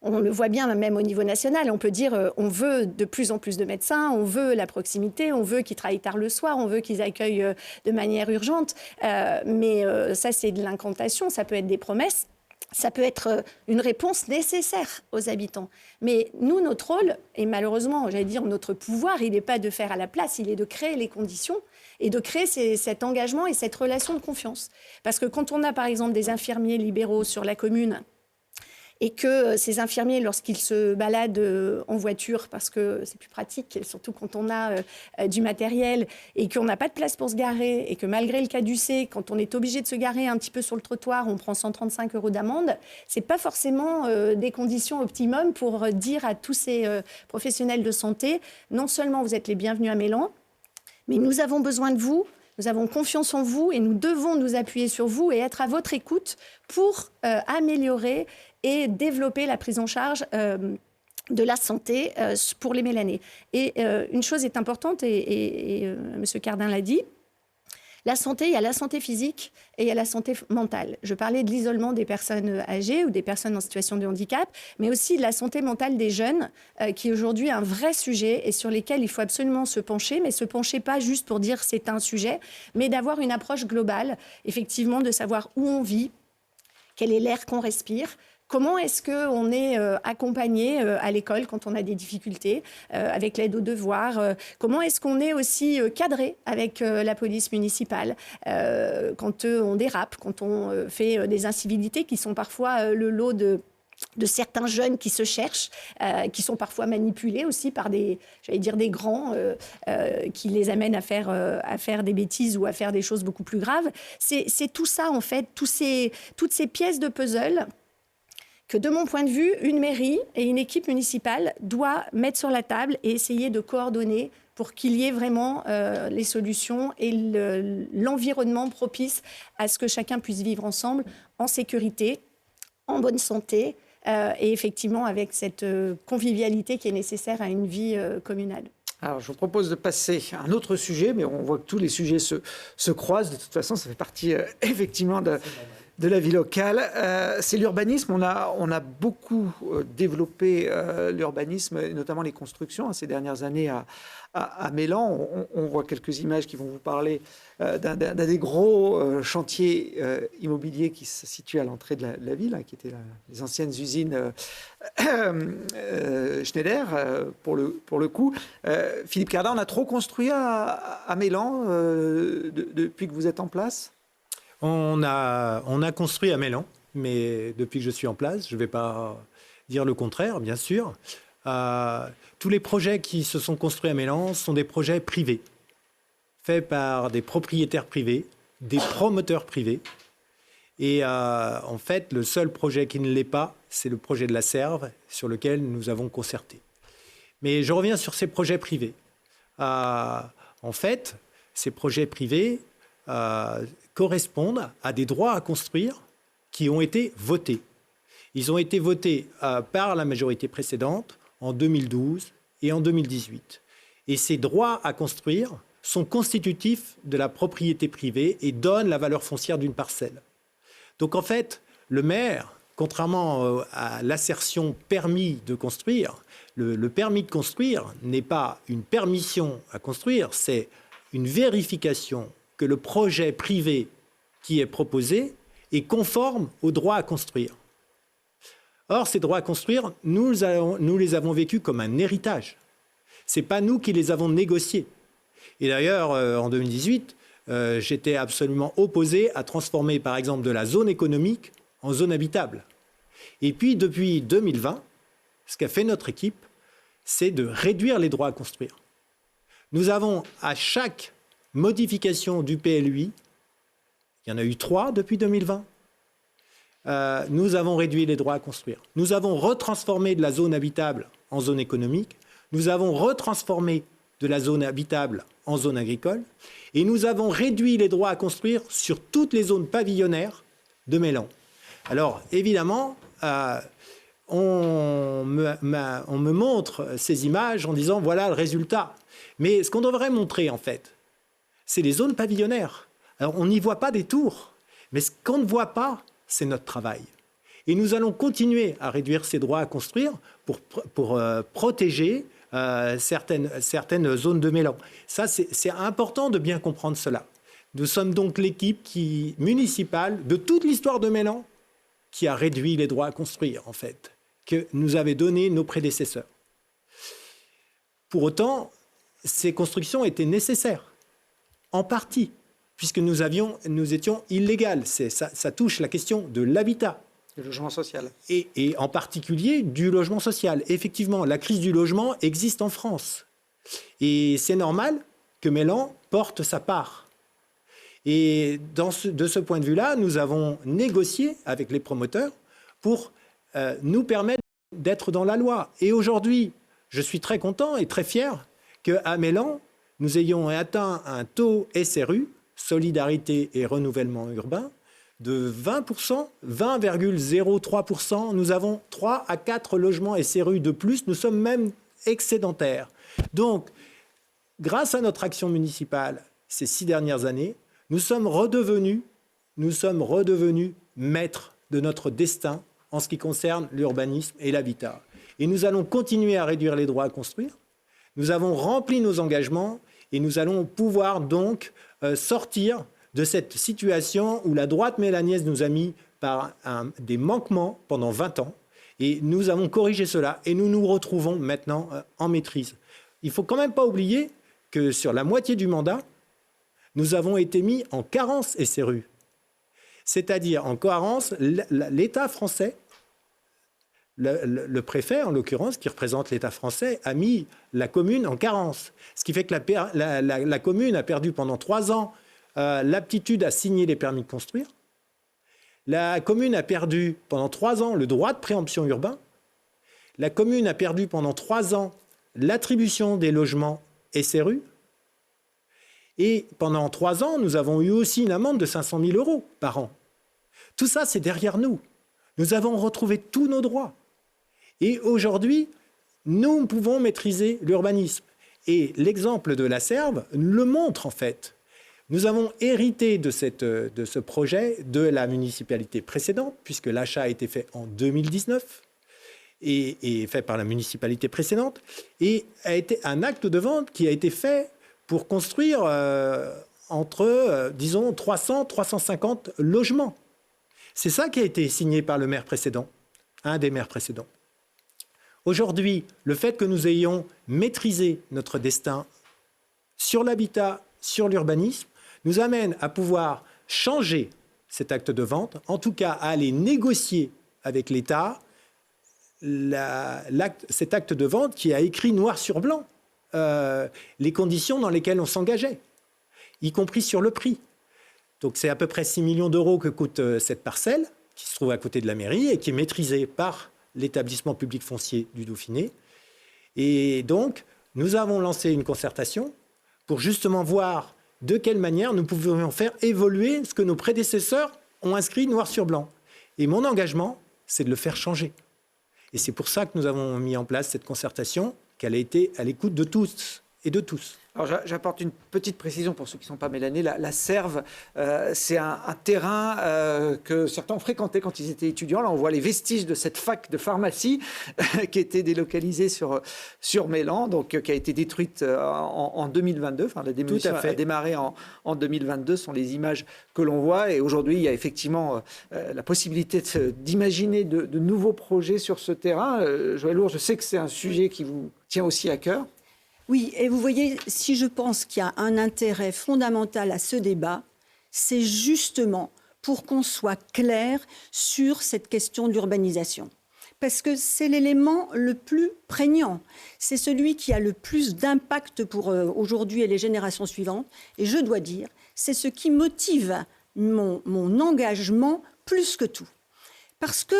On le voit bien même au niveau national, on peut dire on veut de plus en plus de médecins, on veut la proximité, on veut qu'ils travaillent tard le soir, on veut qu'ils accueillent de manière urgente, mais ça c'est de l'incantation, ça peut être des promesses. Ça peut être une réponse nécessaire aux habitants. Mais nous, notre rôle, et malheureusement, j'allais dire notre pouvoir, il n'est pas de faire à la place, il est de créer les conditions et de créer cet engagement et cette relation de confiance. Parce que quand on a, par exemple, des infirmiers libéraux sur la commune et que ces infirmiers, lorsqu'ils se baladent en voiture, parce que c'est plus pratique, surtout quand on a du matériel, et qu'on n'a pas de place pour se garer, et que malgré le caducée, quand on est obligé de se garer un petit peu sur le trottoir, on prend 135 € d'amende, c'est pas forcément des conditions optimum pour dire à tous ces professionnels de santé, non seulement vous êtes les bienvenus à Mélan, mais nous avons besoin de vous, nous avons confiance en vous et nous devons nous appuyer sur vous et être à votre écoute pour améliorer et développer la prise en charge de la santé pour les Mélanais. Et une chose est importante, et M. Cardin l'a dit, La santé, il y a la santé physique et il y a la santé mentale. Je parlais de l'isolement des personnes âgées ou des personnes en situation de handicap, mais aussi de la santé mentale des jeunes, qui est aujourd'hui un vrai sujet et sur lesquels il faut absolument se pencher, mais se pencher pas juste pour dire c'est un sujet, mais d'avoir une approche globale, effectivement, de savoir où on vit, quel est l'air qu'on respire. Comment est-ce qu'on est accompagné à l'école quand on a des difficultés, avec l'aide aux devoirs? Comment est-ce qu'on est aussi cadré avec la police municipale quand on dérape, quand on fait des incivilités qui sont parfois le lot de certains jeunes qui se cherchent, qui sont parfois manipulés aussi par des grands qui les amènent à faire des bêtises ou à faire des choses beaucoup plus graves. C'est tout ça, en fait, toutes ces pièces de puzzle que, de mon point de vue, une mairie et une équipe municipale doit mettre sur la table et essayer de coordonner pour qu'il y ait vraiment les solutions et l'environnement propice à ce que chacun puisse vivre ensemble en sécurité, en bonne santé et effectivement avec cette convivialité qui est nécessaire à une vie communale. Alors, je vous propose de passer à un autre sujet, mais on voit que tous les sujets se croisent. De toute façon, ça fait partie effectivement de la vie locale. C'est l'urbanisme. On a beaucoup développé l'urbanisme, et notamment les constructions, ces dernières années à Mélan. On voit quelques images qui vont vous parler d'un des gros chantiers immobiliers qui se situe à l'entrée de la ville, qui étaient les anciennes usines Schneider, pour le coup. Philippe Cardin, on a trop construit à Mélan depuis que vous êtes en place ? On a construit à Mélan, mais depuis que je suis en place, je ne vais pas dire le contraire, bien sûr. Tous les projets qui se sont construits à Mélan sont des projets privés, faits par des propriétaires privés, des promoteurs privés. Et en fait, le seul projet qui ne l'est pas, c'est le projet de la Serve, sur lequel nous avons concerté. Mais je reviens sur ces projets privés. En fait, ces projets privés correspondent à des droits à construire qui ont été votés. Ils ont été votés par la majorité précédente en 2012 et en 2018. Et ces droits à construire sont constitutifs de la propriété privée et donnent la valeur foncière d'une parcelle. Donc en fait, le maire, contrairement à l'assertion permis de construire, le permis de construire n'est pas une permission à construire, c'est une vérification que le projet privé qui est proposé est conforme aux droits à construire. Or, ces droits à construire, nous les avons vécus comme un héritage. Ce n'est pas nous qui les avons négociés. Et d'ailleurs, en 2018, j'étais absolument opposé à transformer, par exemple, de la zone économique en zone habitable. Et puis, depuis 2020, ce qu'a fait notre équipe, c'est de réduire les droits à construire. Nous avons, à chaque modification du PLUI, il y en a eu 3 depuis 2020, nous avons réduit les droits à construire. Nous avons retransformé de la zone habitable en zone économique, nous avons retransformé de la zone habitable en zone agricole, et nous avons réduit les droits à construire sur toutes les zones pavillonnaires de Mélan. Alors, évidemment, on me montre ces images en disant « voilà le résultat ». Mais ce qu'on devrait montrer, en fait, c'est les zones pavillonnaires. Alors, on n'y voit pas des tours, mais ce qu'on ne voit pas, c'est notre travail. Et nous allons continuer à réduire ces droits à construire pour protéger certaines zones de Mélan. Ça, c'est important de bien comprendre cela. Nous sommes donc l'équipe municipale de toute l'histoire de Mélan qui a réduit les droits à construire, en fait, que nous avaient donnés nos prédécesseurs. Pour autant, ces constructions étaient nécessaires, en partie, puisque nous étions illégales. Ça touche la question de l'habitat. Du logement social. Et en particulier du logement social. Effectivement, la crise du logement existe en France. Et c'est normal que Mélan porte sa part. Et de ce point de vue-là, nous avons négocié avec les promoteurs pour nous permettre d'être dans la loi. Et aujourd'hui, je suis très content et très fier qu'à Mélan, nous ayons atteint un taux SRU, Solidarité et Renouvellement Urbain, de 20%, 20,03%. Nous avons 3 à 4 logements SRU de plus. Nous sommes même excédentaires. Donc, grâce à notre action municipale ces 6 dernières années, nous sommes redevenus maîtres de notre destin en ce qui concerne l'urbanisme et l'habitat. Et nous allons continuer à réduire les droits à construire. Nous avons rempli nos engagements et nous allons pouvoir donc sortir de cette situation où la droite mélanienne nous a mis par des manquements pendant 20 ans. Et nous avons corrigé cela et nous nous retrouvons maintenant en maîtrise. Il ne faut quand même pas oublier que sur la moitié du mandat, nous avons été mis en carence SRU. C'est-à-dire en carence, l'État français, le préfet en l'occurrence, qui représente l'État français, a mis la commune en carence. Ce qui fait que la commune a perdu pendant 3 ans l'aptitude à signer les permis de construire. La commune a perdu pendant 3 ans le droit de préemption urbain. La commune a perdu pendant 3 ans l'attribution des logements SRU. Et pendant 3 ans, nous avons eu aussi une amende de 500 000 € par an. Tout ça, c'est derrière nous. Nous avons retrouvé tous nos droits. Et aujourd'hui, nous pouvons maîtriser l'urbanisme. Et l'exemple de la Serve le montre en fait. Nous avons hérité de ce projet de la municipalité précédente, puisque l'achat a été fait en 2019 et fait par la municipalité précédente, et a été un acte de vente qui a été fait pour construire disons, 300-350 logements. C'est ça qui a été signé par le maire précédent, un des maires précédents. Aujourd'hui, le fait que nous ayons maîtrisé notre destin sur l'habitat, sur l'urbanisme, nous amène à pouvoir changer cet acte de vente, en tout cas à aller négocier avec l'État cet acte de vente qui a écrit noir sur blanc les conditions dans lesquelles on s'engageait, y compris sur le prix. Donc c'est à peu près 6 millions d'euros que coûte cette parcelle, qui se trouve à côté de la mairie et qui est maîtrisée par l'établissement public foncier du Dauphiné. Et donc, nous avons lancé une concertation pour justement voir de quelle manière nous pouvions faire évoluer ce que nos prédécesseurs ont inscrit noir sur blanc. Et mon engagement, c'est de le faire changer. Et c'est pour ça que nous avons mis en place cette concertation, qu'elle a été à l'écoute de tous et de tous. Alors j'apporte une petite précision pour ceux qui ne sont pas mélanés. La Serve, c'est un terrain que certains ont fréquenté quand ils étaient étudiants. Là, on voit les vestiges de cette fac de pharmacie qui était délocalisée sur Mélan, donc qui a été détruite en 2022. Enfin, la démolition a démarré en 2022. Ce sont les images que l'on voit. Et aujourd'hui, il y a effectivement la possibilité d'imaginer de nouveaux projets sur ce terrain. Joël Lourd, je sais que c'est un sujet qui vous tient aussi à cœur. Oui, et vous voyez, si je pense qu'il y a un intérêt fondamental à ce débat, c'est justement pour qu'on soit clair sur cette question de l'urbanisation. Parce que c'est l'élément le plus prégnant. C'est celui qui a le plus d'impact pour aujourd'hui et les générations suivantes. Et je dois dire, c'est ce qui motive mon engagement plus que tout. Parce que,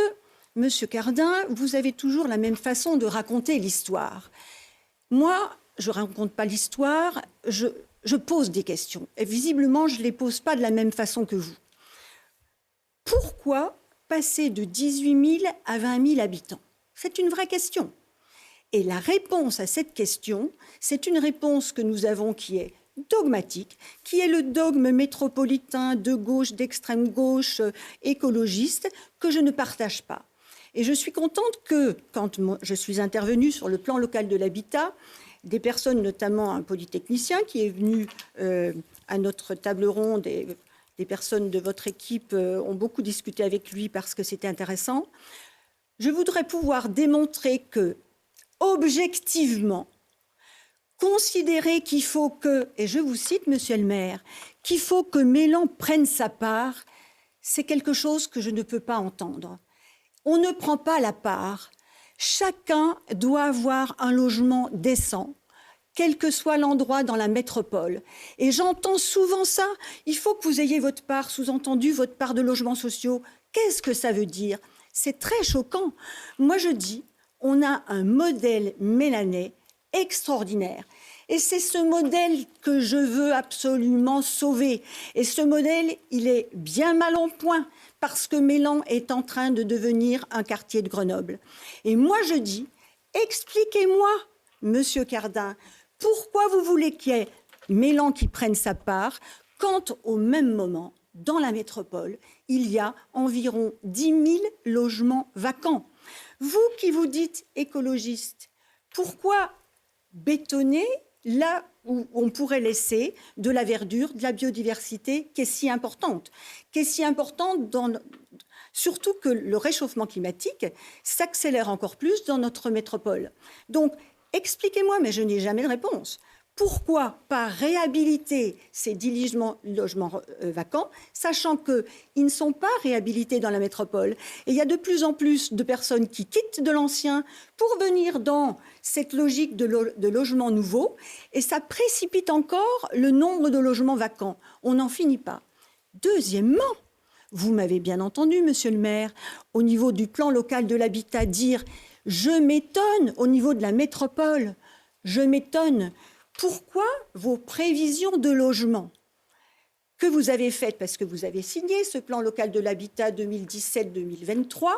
Monsieur Cardin, vous avez toujours la même façon de raconter l'histoire. Moi, je ne raconte pas l'histoire, je pose des questions. Et visiblement, je ne les pose pas de la même façon que vous. Pourquoi passer de 18 000 à 20 000 habitants? C'est une vraie question. Et la réponse à cette question, c'est une réponse que nous avons qui est dogmatique, qui est le dogme métropolitain de gauche, d'extrême gauche, écologiste, que je ne partage pas. Et je suis contente que, quand je suis intervenue sur le plan local de l'habitat, des personnes, notamment un polytechnicien qui est venu à notre table ronde, des personnes de votre équipe ont beaucoup discuté avec lui parce que c'était intéressant. Je voudrais pouvoir démontrer que, objectivement, considérer qu'il faut que, et je vous cite, monsieur le maire, qu'il faut que Mélan prenne sa part, c'est quelque chose que je ne peux pas entendre. On ne prend pas la part. Chacun doit avoir un logement décent, quel que soit l'endroit dans la métropole. Et j'entends souvent ça. Il faut que vous ayez votre part, sous-entendu votre part de logements sociaux. Qu'est-ce que ça veut dire? C'est très choquant. Moi, je dis, on a un modèle mélanais extraordinaire. Et c'est ce modèle que je veux absolument sauver. Et ce modèle, il est bien mal en point, parce que Mélan est en train de devenir un quartier de Grenoble. Et moi, je dis, expliquez-moi, monsieur Cardin, pourquoi vous voulez qu'il y ait Mélan qui prenne sa part, quand au même moment, dans la métropole, il y a environ 10 000 logements vacants. Vous qui vous dites écologiste, pourquoi bétonner là où on pourrait laisser de la verdure, de la biodiversité qui est si importante, surtout que le réchauffement climatique s'accélère encore plus dans notre métropole. Donc, expliquez-moi, mais je n'ai jamais de réponse. Pourquoi pas réhabiliter ces 10 logements vacants, sachant qu'ils ne sont pas réhabilités dans la métropole? Et il y a de plus en plus de personnes qui quittent de l'ancien pour venir dans cette logique de logements nouveaux, et ça précipite encore le nombre de logements vacants. On n'en finit pas. Deuxièmement, vous m'avez bien entendu, monsieur le maire, au niveau du plan local de l'habitat, dire « je m'étonne au niveau de la métropole, je m'étonne ». Pourquoi vos prévisions de logement que vous avez faites, parce que vous avez signé ce plan local de l'habitat 2017-2023,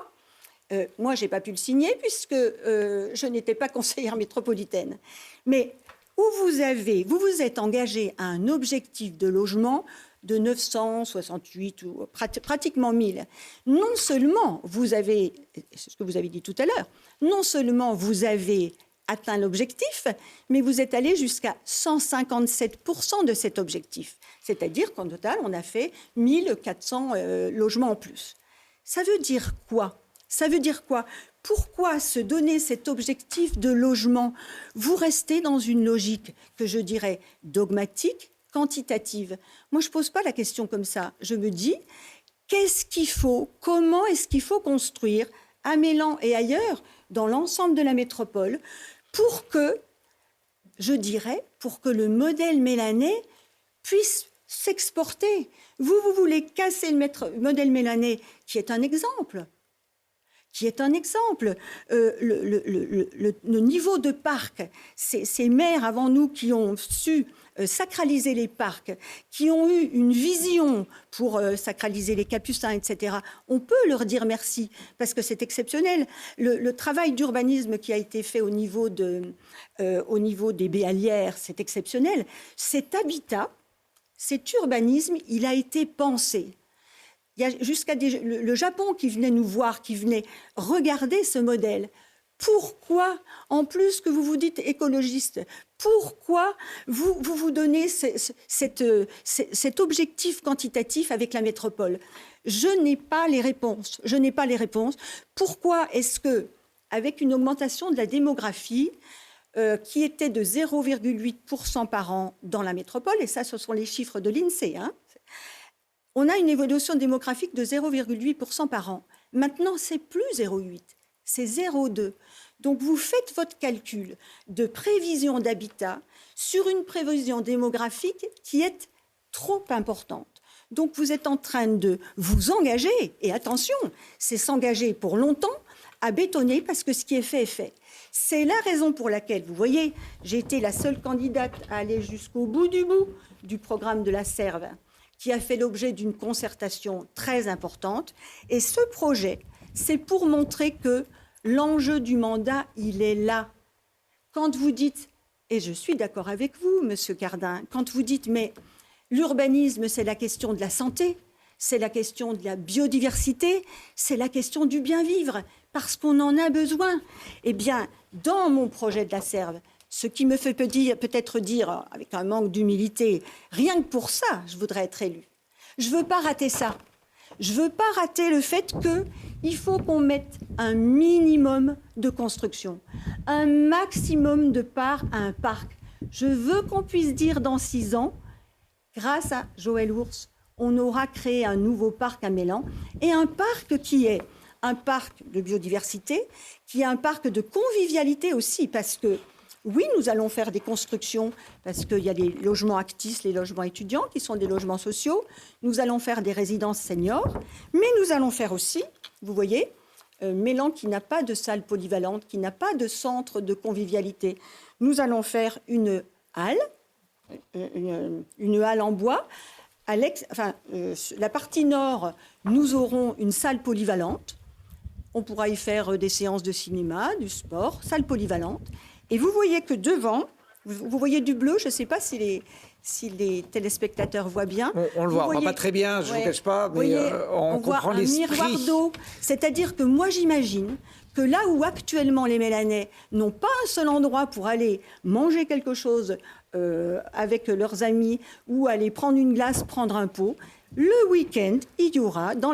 moi, je n'ai pas pu le signer puisque je n'étais pas conseillère métropolitaine. Mais où vous êtes engagé à un objectif de logement de 968 ou pratiquement 1000. Non seulement vous avez, c'est ce que vous avez dit tout à l'heure, non seulement vous avez atteint l'objectif, mais vous êtes allé jusqu'à 157% de cet objectif. C'est-à-dire qu'en total, on a fait 1400 logements en plus. Ça veut dire quoi? Ça veut dire quoi? Pourquoi se donner cet objectif de logement? Vous restez dans une logique que je dirais dogmatique, quantitative. Moi, je ne pose pas la question comme ça. Je me dis, qu'est-ce qu'il faut? Comment est-ce qu'il faut construire à Mélan et ailleurs, dans l'ensemble de la métropole, pour que, je dirais, pour que le modèle mélanais puisse s'exporter. Vous voulez casser le modèle mélanais, qui est un exemple. Le niveau de parc, ces maires avant nous qui ont su sacraliser les parcs, qui ont eu une vision pour sacraliser les capucins, etc. On peut leur dire merci, parce que c'est exceptionnel. Le travail d'urbanisme qui a été fait au niveau des béalières, c'est exceptionnel. Cet habitat, cet urbanisme, il a été pensé. Il y a jusqu'à le Japon qui venait nous voir, qui venait regarder ce modèle. Pourquoi, en plus que vous vous dites écologiste, pourquoi vous donnez cet objectif quantitatif avec la métropole? Je n'ai pas les réponses. Pourquoi est-ce que, avec une augmentation de la démographie qui était de 0,8% par an dans la métropole, et ça, ce sont les chiffres de l'INSEE, on a une évolution démographique de 0,8% par an. Maintenant, c'est plus 0,8, c'est 0,2. Donc, vous faites votre calcul de prévision d'habitat sur une prévision démographique qui est trop importante. Donc, vous êtes en train de vous engager, et attention, c'est s'engager pour longtemps à bétonner, parce que ce qui est fait est fait. C'est la raison pour laquelle, vous voyez, j'ai été la seule candidate à aller jusqu'au bout du programme de la SERV, qui a fait l'objet d'une concertation très importante. Et ce projet, c'est pour montrer que l'enjeu du mandat, il est là. Quand vous dites, et je suis d'accord avec vous, Monsieur Cardin, quand vous dites, mais l'urbanisme, c'est la question de la santé, c'est la question de la biodiversité, c'est la question du bien-vivre, parce qu'on en a besoin. Eh bien, dans mon projet de la SERV, ce qui me fait peut-être dire, avec un manque d'humilité, rien que pour ça, je voudrais être élue. Je ne veux pas rater ça. Je ne veux pas rater le fait qu'il faut qu'on mette un minimum de construction, un maximum de part à un parc. Je veux qu'on puisse dire dans 6 ans, grâce à Joël Ours, on aura créé un nouveau parc à Mélan, et un parc qui est un parc de biodiversité, qui est un parc de convivialité aussi, parce que oui, nous allons faire des constructions, parce qu'il y a des logements actifs, les logements étudiants, qui sont des logements sociaux. Nous allons faire des résidences seniors, mais nous allons faire aussi, vous voyez, Mélan qui n'a pas de salle polyvalente, qui n'a pas de centre de convivialité. Nous allons faire une halle en bois. La partie nord, nous aurons une salle polyvalente. On pourra y faire des séances de cinéma, du sport, salle polyvalente. Et vous voyez que devant, vous voyez du bleu, je ne sais pas si si les téléspectateurs voient bien. On le voit, on voit pas très bien, je ne vous cache pas, mais voyez, on comprend voit un miroir d'eau. C'est-à-dire que moi, j'imagine que là où actuellement les Mélanais n'ont pas un seul endroit pour aller manger quelque chose avec leurs amis ou aller prendre une glace, prendre un pot, le week-end, il y aura dans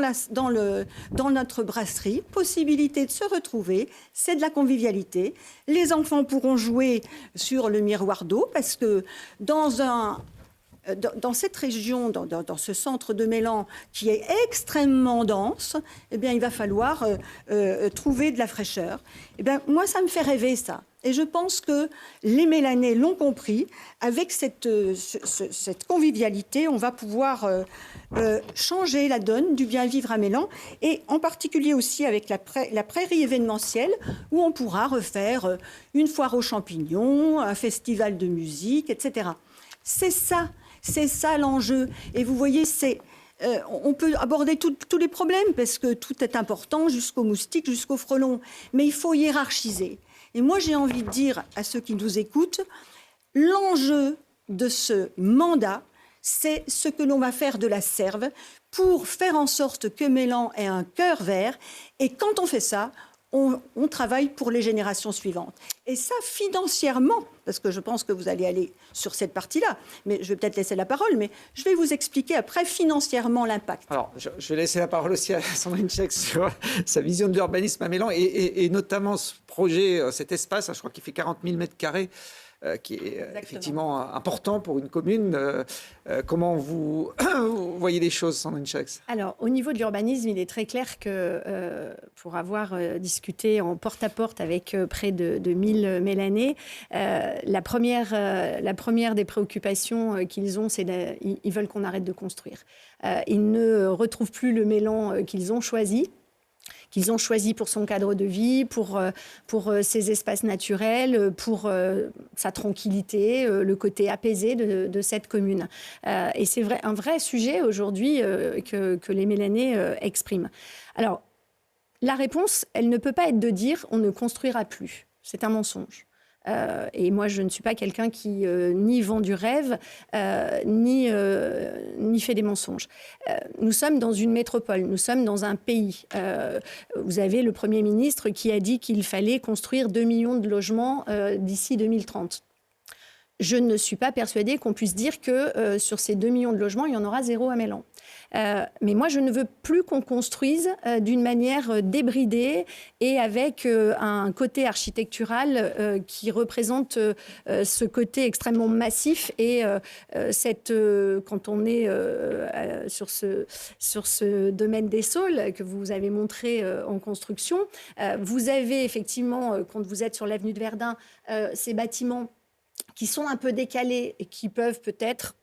notre brasserie possibilité de se retrouver. C'est de la convivialité. Les enfants pourront jouer sur le miroir d'eau parce que dans cette région, dans ce centre de Mélan qui est extrêmement dense, eh bien, il va falloir trouver de la fraîcheur. Eh bien, moi, ça me fait rêver, ça. Et je pense que les Mélanais l'ont compris. Avec cette convivialité, on va pouvoir changer la donne du bien vivre à Mélan, et en particulier aussi avec la prairie événementielle, où on pourra refaire une foire aux champignons, un festival de musique, etc. C'est ça l'enjeu. Et vous voyez, on peut aborder tous les problèmes, parce que tout est important, jusqu'aux moustiques, jusqu'aux frelons. Mais il faut hiérarchiser. Et moi, j'ai envie de dire à ceux qui nous écoutent, l'enjeu de ce mandat, c'est ce que l'on va faire de la Serve pour faire en sorte que Mélan ait un cœur vert. Et quand on fait ça, on travaille pour les générations suivantes. Et ça, financièrement, parce que je pense que vous allez aller sur cette partie-là, mais je vais peut-être laisser la parole, mais je vais vous expliquer après financièrement l'impact. Alors, je vais laisser la parole aussi à Sandrine Check sur sa vision de l'urbanisme à Mélan, et notamment ce projet, cet espace, je crois qu'il fait 40 000 mètres carrés, qui est effectivement important pour une commune. Comment vous voyez les choses, Sandrine Chex? Alors, au niveau de l'urbanisme, il est très clair que pour avoir discuté en porte-à-porte avec près de 1000 Mélanais, la première des préoccupations qu'ils ont, c'est ils veulent qu'on arrête de construire. Ils ne retrouvent plus le Mélan qu'ils ont choisi pour son cadre de vie, pour ses espaces naturels, pour sa tranquillité, le côté apaisé de cette commune. Et c'est un vrai sujet aujourd'hui que les Mélanais expriment. Alors, la réponse, elle ne peut pas être de dire on ne construira plus. C'est un mensonge. Et moi, je ne suis pas quelqu'un qui ni vend du rêve, ni fait des mensonges. Nous sommes dans une métropole, nous sommes dans un pays. Vous avez le Premier ministre qui a dit qu'il fallait construire 2 millions de logements d'ici 2030. Je ne suis pas persuadée qu'on puisse dire que sur ces 2 millions de logements, il y en aura 0 à Mélan. Mais moi, je ne veux plus qu'on construise d'une manière débridée et avec un côté architectural qui représente ce côté extrêmement massif. Et quand on est sur ce domaine des Saules que vous avez montré en construction, vous avez effectivement, quand vous êtes sur l'avenue de Verdun, ces bâtiments qui sont un peu décalés et qui peuvent peut-être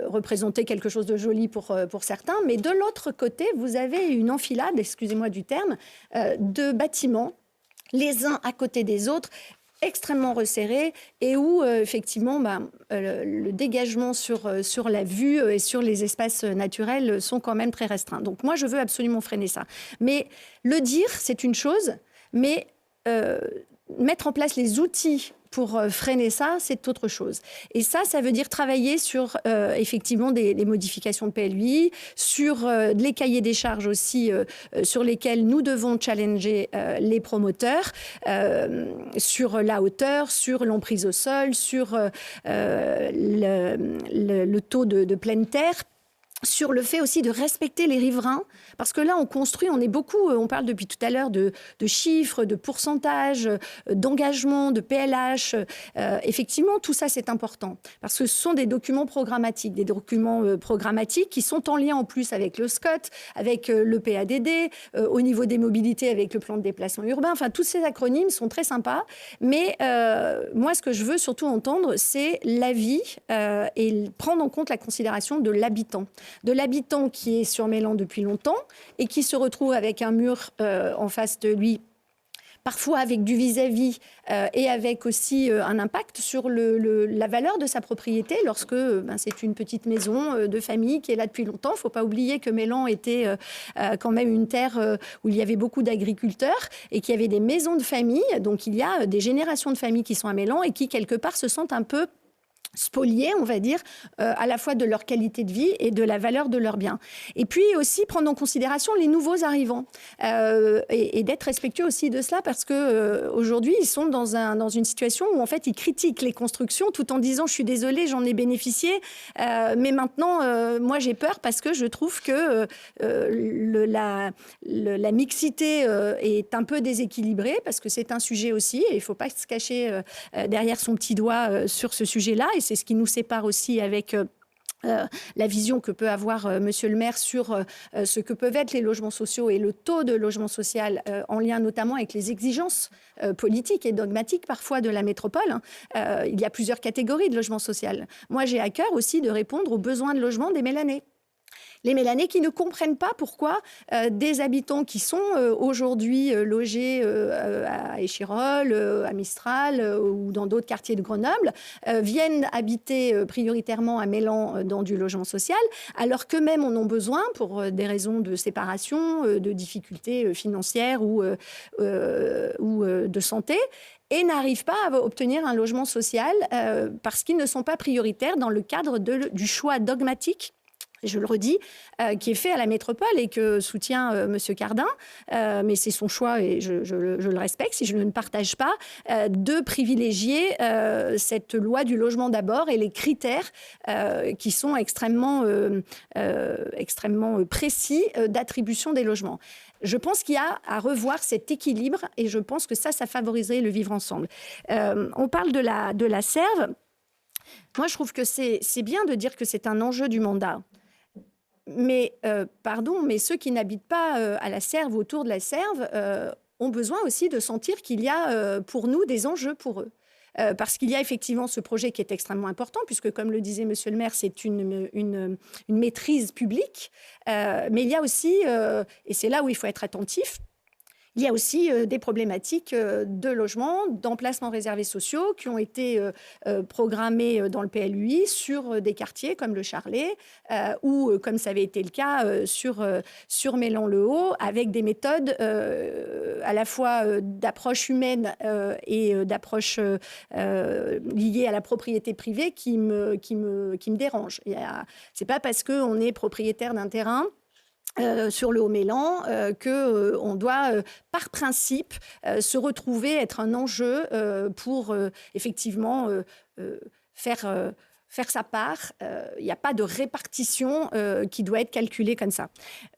représenter quelque chose de joli pour certains. Mais de l'autre côté, vous avez une enfilade, excusez-moi du terme, de bâtiments, les uns à côté des autres, extrêmement resserrés, et où effectivement le dégagement sur la vue et sur les espaces naturels sont quand même très restreints. Donc moi, je veux absolument freiner ça. Mais le dire, c'est une chose, mais mettre en place les outils pour freiner ça, c'est autre chose. Et ça veut dire travailler sur effectivement les modifications de PLUI, sur les cahiers des charges aussi, sur lesquels nous devons challenger les promoteurs, sur la hauteur, sur l'emprise au sol, sur le taux de pleine terre, sur le fait aussi de respecter les riverains, parce que là, on construit, on parle depuis tout à l'heure de chiffres, de pourcentages, d'engagement, de PLH. Effectivement, tout ça, c'est important, parce que ce sont des documents programmatiques, qui sont en lien en plus avec le SCOT, avec le PADD, au niveau des mobilités, avec le plan de déplacement urbain. Enfin, tous ces acronymes sont très sympas, mais moi, ce que je veux surtout entendre, c'est l'avis et prendre en compte la considération de l'habitant qui est sur Mélan depuis longtemps et qui se retrouve avec un mur en face de lui, parfois avec du vis-à-vis et avec aussi un impact sur la valeur de sa propriété lorsque c'est une petite maison de famille qui est là depuis longtemps. Il ne faut pas oublier que Mélan était quand même une terre où il y avait beaucoup d'agriculteurs et qu'il y avait des maisons de famille. Donc il y a des générations de familles qui sont à Mélan et qui, quelque part, se sentent un peu spoliés, on va dire, à la fois de leur qualité de vie et de la valeur de leurs biens. Et puis aussi prendre en considération les nouveaux arrivants et d'être respectueux aussi de cela parce que aujourd'hui ils sont dans une situation où en fait ils critiquent les constructions tout en disant je suis désolé, j'en ai bénéficié, mais maintenant moi j'ai peur parce que je trouve que la mixité est un peu déséquilibrée parce que c'est un sujet aussi et il ne faut pas se cacher derrière son petit doigt sur ce sujet-là. Et c'est ce qui nous sépare aussi avec la vision que peut avoir Monsieur le maire sur ce que peuvent être les logements sociaux et le taux de logement social en lien notamment avec les exigences politiques et dogmatiques parfois de la métropole. Il y a plusieurs catégories de logement social. Moi, j'ai à cœur aussi de répondre aux besoins de logement des Mélanais. Les Mélanais qui ne comprennent pas pourquoi des habitants qui sont aujourd'hui logés à Échirolles, à Mistral ou dans d'autres quartiers de Grenoble viennent habiter prioritairement à Mélan dans du logement social, alors qu'eux-mêmes en ont besoin pour des raisons de séparation, de difficultés financières ou de santé et n'arrivent pas à obtenir un logement social parce qu'ils ne sont pas prioritaires dans le cadre du choix dogmatique, je le redis, qui est fait à la métropole et que soutient M. Cardin, mais c'est son choix et je le respecte si je ne partage pas, de privilégier cette loi du logement d'abord et les critères qui sont extrêmement précis d'attribution des logements. Je pense qu'il y a à revoir cet équilibre et je pense que ça favoriserait le vivre ensemble. On parle de la Serve. Moi, je trouve que c'est bien de dire que c'est un enjeu du mandat. Mais, mais ceux qui n'habitent pas à la Serve ou autour de la Serve ont besoin aussi de sentir qu'il y a pour nous des enjeux pour eux. Parce qu'il y a effectivement ce projet qui est extrêmement important, puisque comme le disait Monsieur le maire, c'est une maîtrise publique. Mais il y a aussi, et c'est là où il faut être attentif, il y a aussi des problématiques de logement, d'emplacements réservés sociaux qui ont été programmés dans le PLUI sur des quartiers comme le Charlet ou comme ça avait été le cas sur Mélan-le-Haut avec des méthodes à la fois d'approche humaine et d'approche liée à la propriété privée qui me dérangent. C'est pas parce qu'on est propriétaire d'un terrain sur le Haut-Mélan, qu'on doit, par principe, se retrouver être un enjeu pour, effectivement, faire sa part. Il n'y a pas de répartition qui doit être calculée comme ça.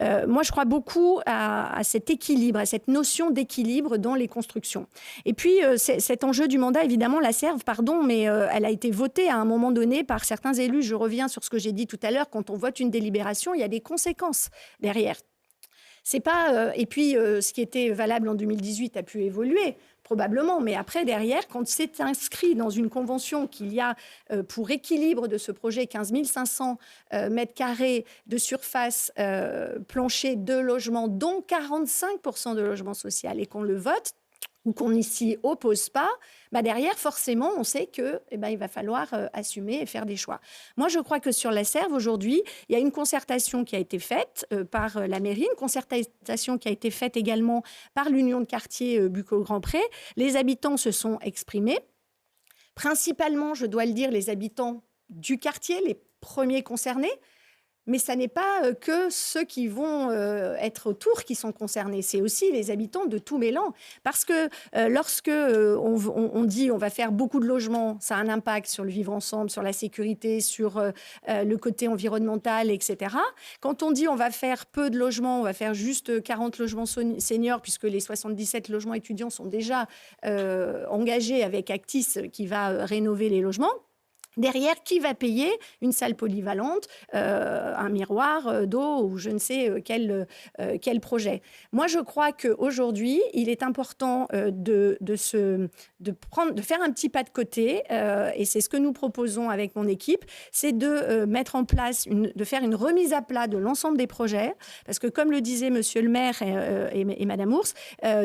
Moi, je crois beaucoup à cet équilibre, à cette notion d'équilibre dans les constructions. Et puis, cet enjeu du mandat, évidemment, la Serve, mais elle a été votée à un moment donné par certains élus. Je reviens sur ce que j'ai dit tout à l'heure. Quand on vote une délibération, il y a des conséquences derrière. C'est pas... et puis, ce qui était valable en 2018 a pu évoluer. Probablement, mais après, derrière, quand c'est inscrit dans une convention qu'il y a pour équilibre de ce projet 15 500 mètres carrés de surface plancher de logement, dont 45% de logement social, et qu'on le vote, ou qu'on ne s'y oppose pas, derrière, forcément, on sait qu'il va falloir assumer et faire des choix. Moi, je crois que sur la Serve, aujourd'hui, il y a une concertation qui a été faite par la mairie, une concertation qui a été faite également par l'Union de quartier Bucco-Grand-Pré. Les habitants se sont exprimés. Principalement, je dois le dire, les habitants du quartier, les premiers concernés. Mais ça n'est pas que ceux qui vont être autour qui sont concernés, c'est aussi les habitants de tout Mélan. Parce que lorsque on dit on va faire beaucoup de logements, ça a un impact sur le vivre ensemble, sur la sécurité, sur le côté environnemental, etc. Quand on dit on va faire peu de logements, on va faire juste 40 logements seniors, puisque les 77 logements étudiants sont déjà engagés avec Actis qui va rénover les logements. Derrière, qui va payer une salle polyvalente, un miroir d'eau ou je ne sais quel projet. Moi, je crois qu'aujourd'hui, il est important de faire un petit pas de côté, et c'est ce que nous proposons avec mon équipe, c'est de mettre en place, de faire une remise à plat de l'ensemble des projets, parce que comme le disait Monsieur le maire et Madame Ours,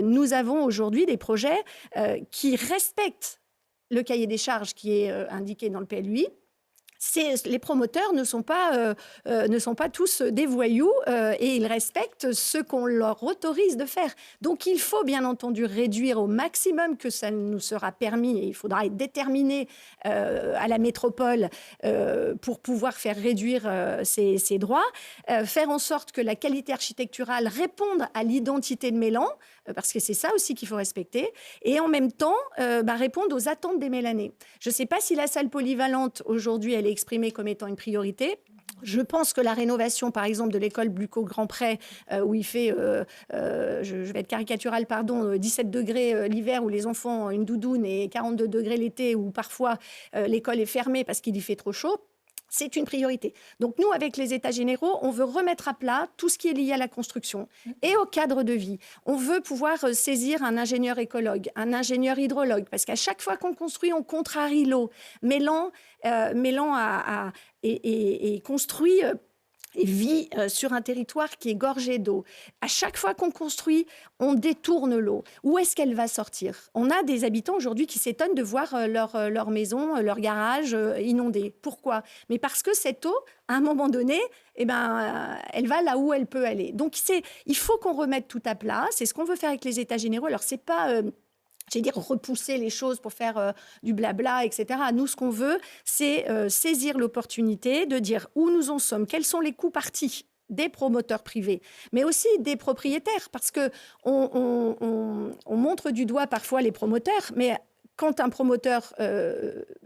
nous avons aujourd'hui des projets qui respectent le cahier des charges qui est indiqué dans le PLUI. les promoteurs ne sont pas tous des voyous et ils respectent ce qu'on leur autorise de faire. Donc, il faut bien entendu réduire au maximum que ça nous sera permis et il faudra être déterminé à la métropole pour pouvoir faire réduire ces droits, faire en sorte que la qualité architecturale réponde à l'identité de Mélan, parce que c'est ça aussi qu'il faut respecter, et en même temps répondre aux attentes des Mélanais. Je ne sais pas si la salle polyvalente, aujourd'hui, elle est exprimée comme étant une priorité. Je pense que la rénovation, par exemple, de l'école Blucot-Grand-Pré, où il fait, je vais être caricaturale, 17 degrés l'hiver, où les enfants ont une doudoune, et 42 degrés l'été, où parfois l'école est fermée parce qu'il y fait trop chaud, c'est une priorité. Donc nous, avec les États généraux, on veut remettre à plat tout ce qui est lié à la construction et au cadre de vie. On veut pouvoir saisir un ingénieur écologue, un ingénieur hydrologue, parce qu'à chaque fois qu'on construit, on contrarie l'eau. Mélan est construit et vit sur un territoire qui est gorgé d'eau. À chaque fois qu'on construit, on détourne l'eau. Où est-ce qu'elle va sortir ? On a des habitants aujourd'hui qui s'étonnent de voir leur maison, leur garage inondé. Pourquoi ? Mais parce que cette eau, à un moment donné, elle va là où elle peut aller. Donc il faut qu'on remette tout à plat. C'est ce qu'on veut faire avec les États généraux. Alors c'est pas repousser les choses pour faire du blabla, etc. Nous, ce qu'on veut, c'est saisir l'opportunité de dire où nous en sommes, quels sont les coûts partis des promoteurs privés, mais aussi des propriétaires, parce qu'on montre du doigt parfois les promoteurs, mais quand un promoteur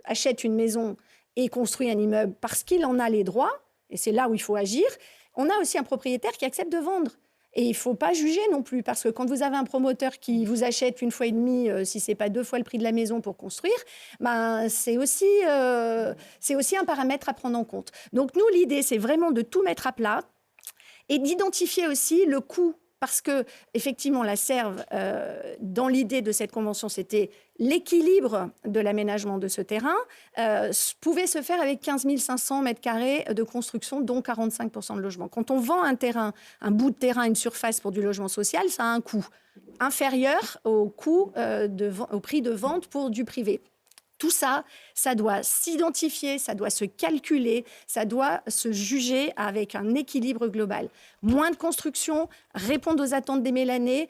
achète une maison et construit un immeuble parce qu'il en a les droits, et c'est là où il faut agir, on a aussi un propriétaire qui accepte de vendre. Et il ne faut pas juger non plus, parce que quand vous avez un promoteur qui vous achète 1 fois et demie, si ce n'est pas 2 fois le prix de la maison pour construire, c'est aussi un paramètre à prendre en compte. Donc nous, l'idée, c'est vraiment de tout mettre à plat et d'identifier aussi le coût. Parce que, effectivement, la SERV, dans l'idée de cette convention, c'était l'équilibre de l'aménagement de ce terrain, pouvait se faire avec 15 500 mètres carrés de construction, dont 45% de logement. Quand on vend un terrain, un bout de terrain, une surface pour du logement social, ça a un coût inférieur au prix de vente pour du privé. Tout ça, ça doit s'identifier, ça doit se calculer, ça doit se juger avec un équilibre global. Moins de construction, répondre aux attentes des Mélanais,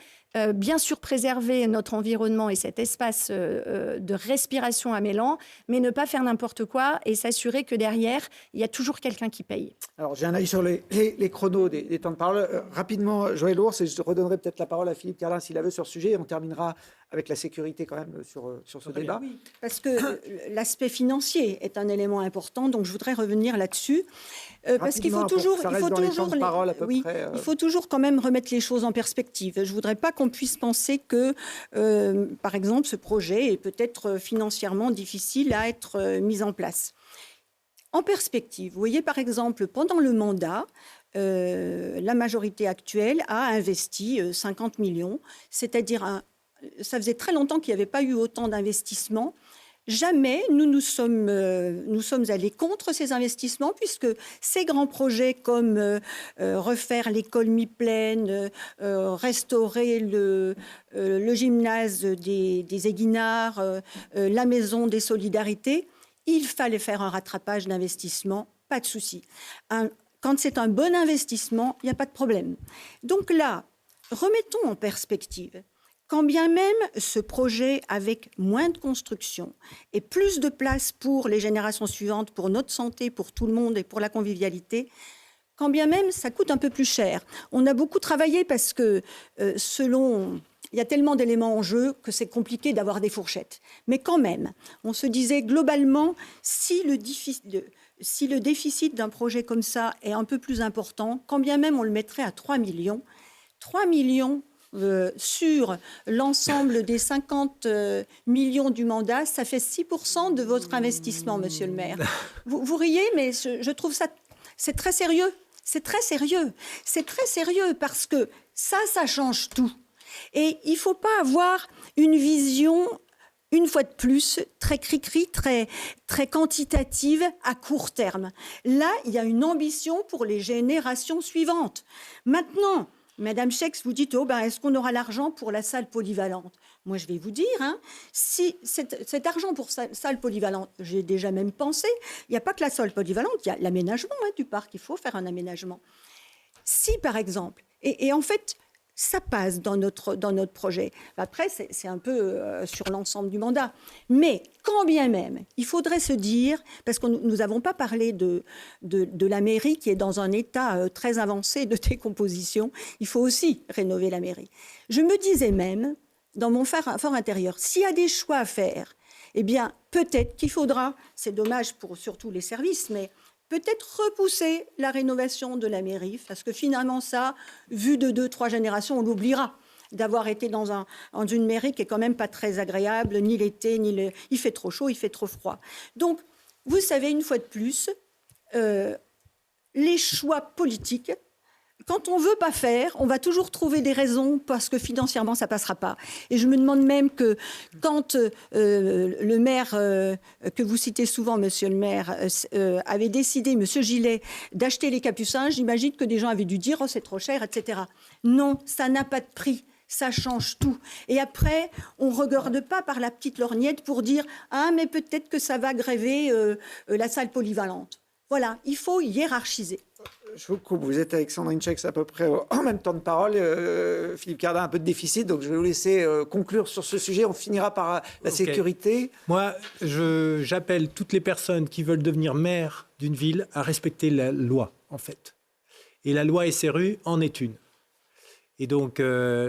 bien sûr préserver notre environnement et cet espace de respiration à Mélan, mais ne pas faire n'importe quoi et s'assurer que derrière, il y a toujours quelqu'un qui paye. Alors, j'ai un avis sur les chronos des temps de parole. Rapidement, Joël Ours, et je redonnerai peut-être la parole à Philippe Carlin s'il la veut sur ce sujet, et on terminera avec la sécurité quand même sur ce débat. Oui, parce que l'aspect financier est un élément important, donc je voudrais revenir là-dessus. Parce qu'il faut toujours, il faut toujours quand même remettre les choses en perspective. Je ne voudrais pas qu'on puisse penser que, par exemple, ce projet est peut-être financièrement difficile à être mis en place. En perspective, vous voyez par exemple, pendant le mandat, la majorité actuelle a investi 50 millions, c'est-à-dire ça faisait très longtemps qu'il n'y avait pas eu autant d'investissements. Jamais nous sommes allés contre ces investissements, puisque ces grands projets comme refaire l'école mi-pleine, restaurer le gymnase des Aiguinards, la maison des Solidarités, il fallait faire un rattrapage d'investissement, pas de souci. Quand c'est un bon investissement, il n'y a pas de problème. Donc là, remettons en perspective. Quand bien même ce projet avec moins de construction et plus de place pour les générations suivantes, pour notre santé, pour tout le monde et pour la convivialité, quand bien même ça coûte un peu plus cher. On a beaucoup travaillé parce que il y a tellement d'éléments en jeu que c'est compliqué d'avoir des fourchettes. Mais quand même, on se disait globalement, si le déficit d'un projet comme ça est un peu plus important, quand bien même on le mettrait à 3 millions, sur l'ensemble des 50 millions du mandat, ça fait 6% de votre investissement, monsieur le maire. Vous riez, mais je trouve ça, c'est très sérieux. C'est très sérieux. C'est très sérieux parce que ça change tout. Et il ne faut pas avoir une vision, une fois de plus, très cri-cri, très quantitative à court terme. Là, il y a une ambition pour les générations suivantes. Maintenant, Madame Chex, vous dites, est-ce qu'on aura l'argent pour la salle polyvalente ? Moi, je vais vous dire, si cet argent pour salle polyvalente, j'ai déjà même pensé, il n'y a pas que la salle polyvalente, il y a l'aménagement du parc, il faut faire un aménagement. Si, par exemple, et en fait, ça passe dans notre projet. Après, c'est un peu sur l'ensemble du mandat. Mais quand bien même, il faudrait se dire, parce que nous n'avons pas parlé de la mairie qui est dans un état très avancé de décomposition, il faut aussi rénover la mairie. Je me disais même, dans mon fort intérieur, s'il y a des choix à faire, eh bien, peut-être qu'il faudra, c'est dommage pour surtout les services, mais peut-être repousser la rénovation de la mairie, parce que finalement, ça, vu de 2-3 générations, on l'oubliera d'avoir été dans une mairie qui est quand même pas très agréable, ni l'été, il fait trop chaud, il fait trop froid. Donc, vous savez, une fois de plus, les choix politiques, quand on ne veut pas faire, on va toujours trouver des raisons parce que financièrement, ça ne passera pas. Et je me demande même que quand le maire, que vous citez souvent, monsieur le maire, avait décidé, monsieur Gillet, d'acheter les capucins, j'imagine que des gens avaient dû dire « oh, c'est trop cher », etc. Non, ça n'a pas de prix. Ça change tout. Et après, on ne regarde pas par la petite lorgnette pour dire « ah, mais peut-être que ça va gréver la salle polyvalente ». Voilà, il faut hiérarchiser. Je vous coupe, vous êtes avec Sandrine Chaix à peu près en même temps de parole. Philippe Cardin a un peu de déficit, donc je vais vous laisser conclure sur ce sujet. On finira par la sécurité. Moi, j'appelle toutes les personnes qui veulent devenir maire d'une ville à respecter la loi, en fait. Et la loi SRU en est une. Et donc,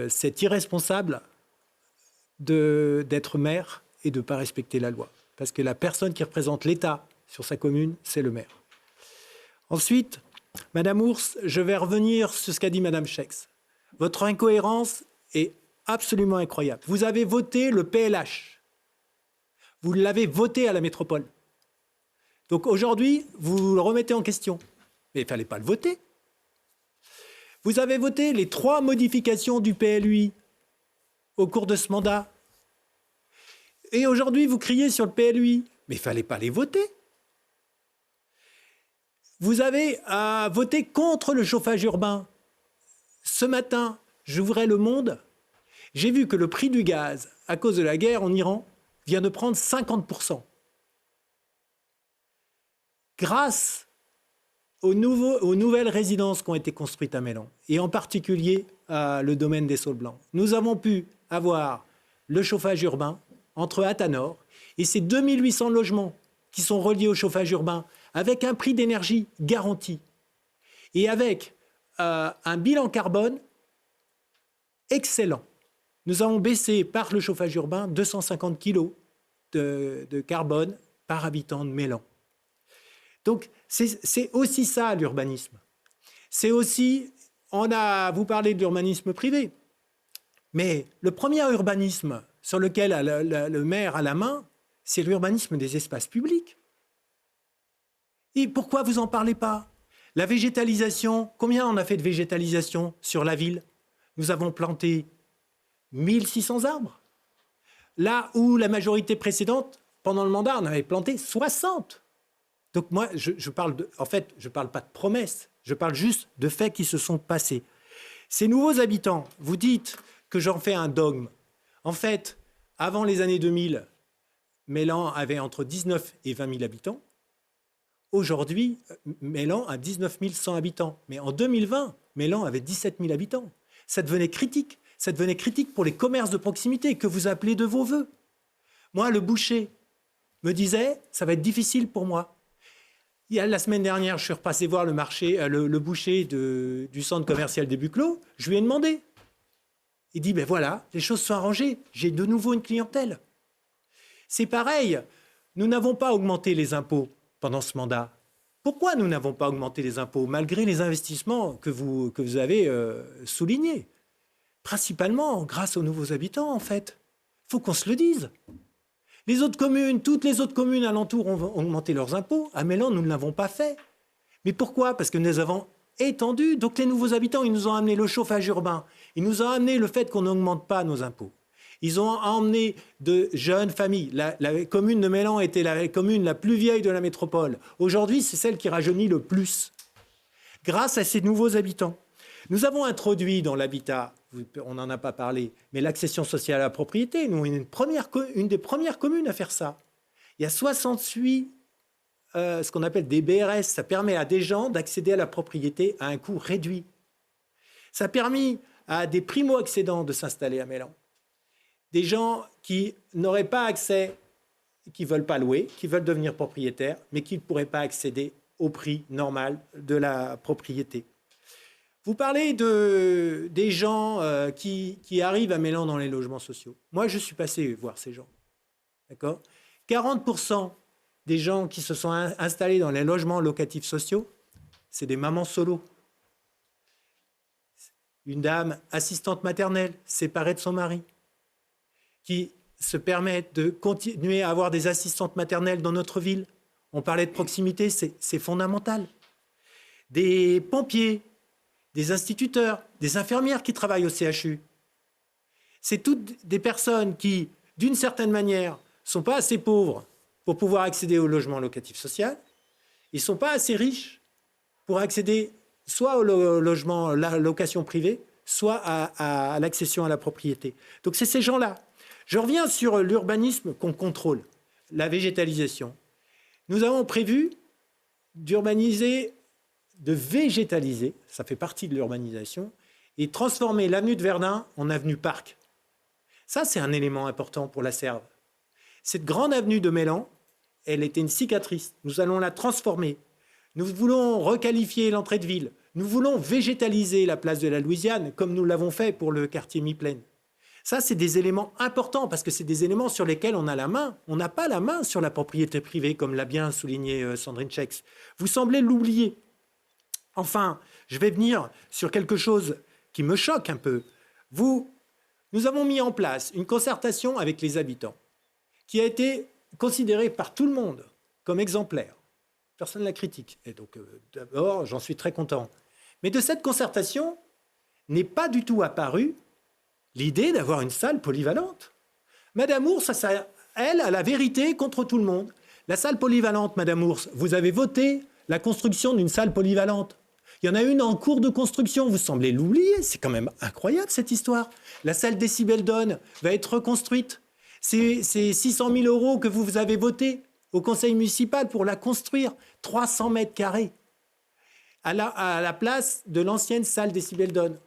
c'est irresponsable d'être maire et de ne pas respecter la loi. Parce que la personne qui représente l'État sur sa commune, c'est le maire. Ensuite, Madame Ours, je vais revenir sur ce qu'a dit Madame Chaix. Votre incohérence est absolument incroyable. Vous avez voté le PLH. Vous l'avez voté à la métropole. Donc aujourd'hui, vous le remettez en question. Mais il ne fallait pas le voter. Vous avez voté les 3 modifications du PLUI au cours de ce mandat. Et aujourd'hui, vous criez sur le PLUI. Mais il ne fallait pas les voter. Vous avez voté contre le chauffage urbain. Ce matin, j'ouvrais Le Monde. J'ai vu que le prix du gaz, à cause de la guerre en Iran, vient de prendre 50%. Grâce aux nouvelles résidences qui ont été construites à Mélan, et en particulier le domaine des Saules Blancs, nous avons pu avoir le chauffage urbain entre Athanor et ces 2800 logements qui sont reliés au chauffage urbain, avec un prix d'énergie garanti et avec un bilan carbone excellent. Nous avons baissé par le chauffage urbain 250 kg de carbone par habitant de Mélan. Donc c'est aussi ça l'urbanisme. C'est aussi, vous parlez de l'urbanisme privé, mais le premier urbanisme sur lequel le maire a la main, c'est l'urbanisme des espaces publics. Et pourquoi vous n'en parlez pas? La végétalisation, combien on a fait de végétalisation sur la ville? Nous avons planté 1600 arbres. Là où la majorité précédente, pendant le mandat, on avait planté 60. Donc moi, je parle pas de promesses, je parle juste de faits qui se sont passés. Ces nouveaux habitants, vous dites que j'en fais un dogme. En fait, avant les années 2000, Mélan avait entre 19 et 20 000 habitants. Aujourd'hui, Mélan a 19 100 habitants. Mais en 2020, Mélan avait 17 000 habitants. Ça devenait critique. Ça devenait critique pour les commerces de proximité que vous appelez de vos voeux. Moi, le boucher me disait, ça va être difficile pour moi. La semaine dernière, je suis repassé voir le boucher du centre commercial des Buclos. Je lui ai demandé. Il dit, ben voilà, les choses sont arrangées. J'ai de nouveau une clientèle. C'est pareil. Nous n'avons pas augmenté les impôts pendant ce mandat. Pourquoi nous n'avons pas augmenté les impôts, malgré les investissements que vous avez soulignés? Principalement grâce aux nouveaux habitants, en fait. Il faut qu'on se le dise. Toutes les autres communes alentours ont augmenté leurs impôts. À Mélan, nous ne l'avons pas fait. Mais pourquoi? Parce que nous avons étendu. Donc les nouveaux habitants, ils nous ont amené le chauffage urbain. Ils nous ont amené le fait qu'on n'augmente pas nos impôts. Ils ont emmené de jeunes familles. La commune de Mélan était la commune la plus vieille de la métropole. Aujourd'hui, c'est celle qui rajeunit le plus. Grâce à ces nouveaux habitants. Nous avons introduit dans l'habitat, on n'en a pas parlé, mais l'accession sociale à la propriété. Nous, une des premières communes à faire ça. Il y a 68, ce qu'on appelle des BRS. Ça permet à des gens d'accéder à la propriété à un coût réduit. Ça a permis à des primo-accédants de s'installer à Mélan. Des gens qui n'auraient pas accès, qui ne veulent pas louer, qui veulent devenir propriétaires, mais qui ne pourraient pas accéder au prix normal de la propriété. Vous parlez des gens qui arrivent à Mélan dans les logements sociaux. Moi, je suis passé voir ces gens. D'accord ? 40% des gens qui se sont installés dans les logements locatifs sociaux, c'est des mamans solo. Une dame assistante maternelle, séparée de son mari, qui se permettent de continuer à avoir des assistantes maternelles dans notre ville. On parlait de proximité, c'est fondamental. Des pompiers, des instituteurs, des infirmières qui travaillent au CHU. C'est toutes des personnes qui, d'une certaine manière, ne sont pas assez pauvres pour pouvoir accéder au logement locatif social. Ils ne sont pas assez riches pour accéder soit au logement, la location privée, soit à l'accession à la propriété. Donc c'est ces gens-là. Je reviens sur l'urbanisme qu'on contrôle, la végétalisation. Nous avons prévu d'urbaniser, de végétaliser, ça fait partie de l'urbanisation, et transformer l'avenue de Verdun en avenue Parc. Ça, c'est un élément important pour la Serve. Cette grande avenue de Mélan, elle était une cicatrice. Nous allons la transformer. Nous voulons requalifier l'entrée de ville. Nous voulons végétaliser la place de la Louisiane, comme nous l'avons fait pour le quartier Mi-Plaine. Ça, c'est des éléments importants, parce que c'est des éléments sur lesquels on a la main. On n'a pas la main sur la propriété privée, comme l'a bien souligné Sandrine Schex. Vous semblez l'oublier. Enfin, je vais venir sur quelque chose qui me choque un peu. Nous avons mis en place une concertation avec les habitants, qui a été considérée par tout le monde comme exemplaire. Personne ne la critique. Et donc, d'abord, j'en suis très content. Mais de cette concertation n'est pas du tout apparue l'idée d'avoir une salle polyvalente. Madame Ours, elle a la vérité contre tout le monde. La salle polyvalente, Madame Ours, vous avez voté la construction d'une salle polyvalente. Il y en a une en cours de construction, vous semblez l'oublier. C'est quand même incroyable, cette histoire. La salle Décibeldon va être reconstruite. C'est 600 000 € que vous avez voté au conseil municipal pour la construire. 300 mètres carrés à la place de l'ancienne salle Décibeldon.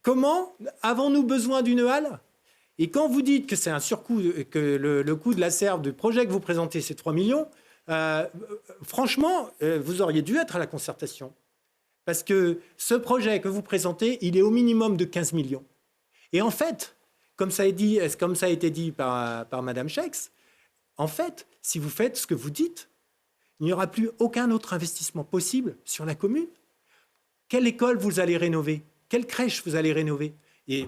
Comment avons-nous besoin d'une halle? Et quand vous dites que c'est un surcoût, que le coût de la Serve, du projet que vous présentez, c'est 3 millions, franchement, vous auriez dû être à la concertation. Parce que ce projet que vous présentez, il est au minimum de 15 millions. Et en fait, comme ça a été dit par Madame Schex, en fait, si vous faites ce que vous dites, il n'y aura plus aucun autre investissement possible sur la commune. Quelle école vous allez rénover? Quelle crèche vous allez rénover? Et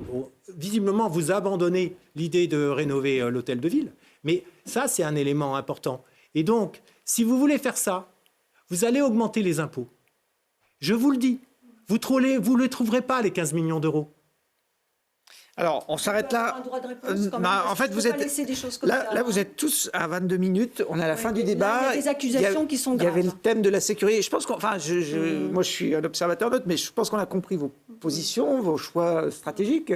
visiblement, vous abandonnez l'idée de rénover l'hôtel de ville. Mais ça, c'est un élément important. Et donc, si vous voulez faire ça, vous allez augmenter les impôts. Je vous le dis, vous ne les trouverez pas, les 15 millions d'euros. Alors, on s'arrête là. Un droit de réponse quand même, En fait, vous êtes là, vous êtes tous à 22 minutes. On est à la fin du débat. Il y a des accusations qui sont graves. Il y avait le thème de la sécurité. Je pense moi, je suis un observateur neutre, mais je pense qu'on a compris vos positions, vos choix stratégiques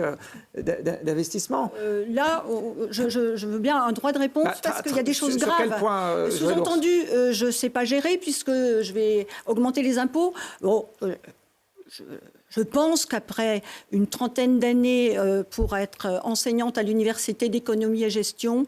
d'investissement. Là, je veux bien un droit de réponse parce qu'il y a des choses graves. Sur quel point, sous-entendu, je ne sais pas gérer puisque je vais augmenter les impôts. Bon, je pense qu'après une trentaine d'années pour être enseignante à l'université d'économie et gestion,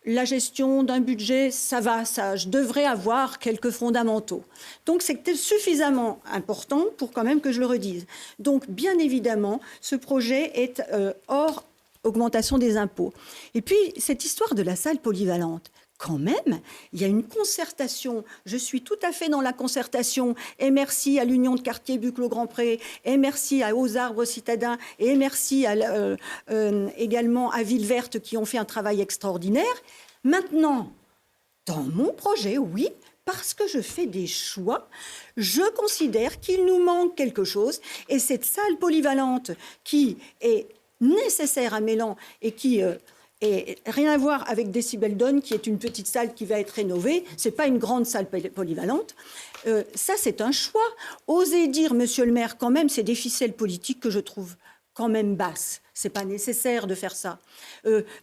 la gestion d'un budget, ça va, je devrais avoir quelques fondamentaux. Donc c'est suffisamment important pour quand même que je le redise. Donc bien évidemment, ce projet est hors augmentation des impôts. Et puis cette histoire de la salle polyvalente, quand même, il y a une concertation. Je suis tout à fait dans la concertation. Et merci à l'Union de quartier Buclos-Grand-Pré, et merci aux Arbres Citadins, et merci également à Ville Verte qui ont fait un travail extraordinaire. Maintenant, dans mon projet, oui, parce que je fais des choix, je considère qu'il nous manque quelque chose. Et cette salle polyvalente qui est nécessaire à Mélan et qui Et rien à voir avec Décibel Dome, qui est une petite salle qui va être rénovée. Ce n'est pas une grande salle polyvalente. Ça, c'est un choix. Osez dire, monsieur le maire, quand même, c'est des ficelles politiques que je trouve quand même basses. Ce n'est pas nécessaire de faire ça.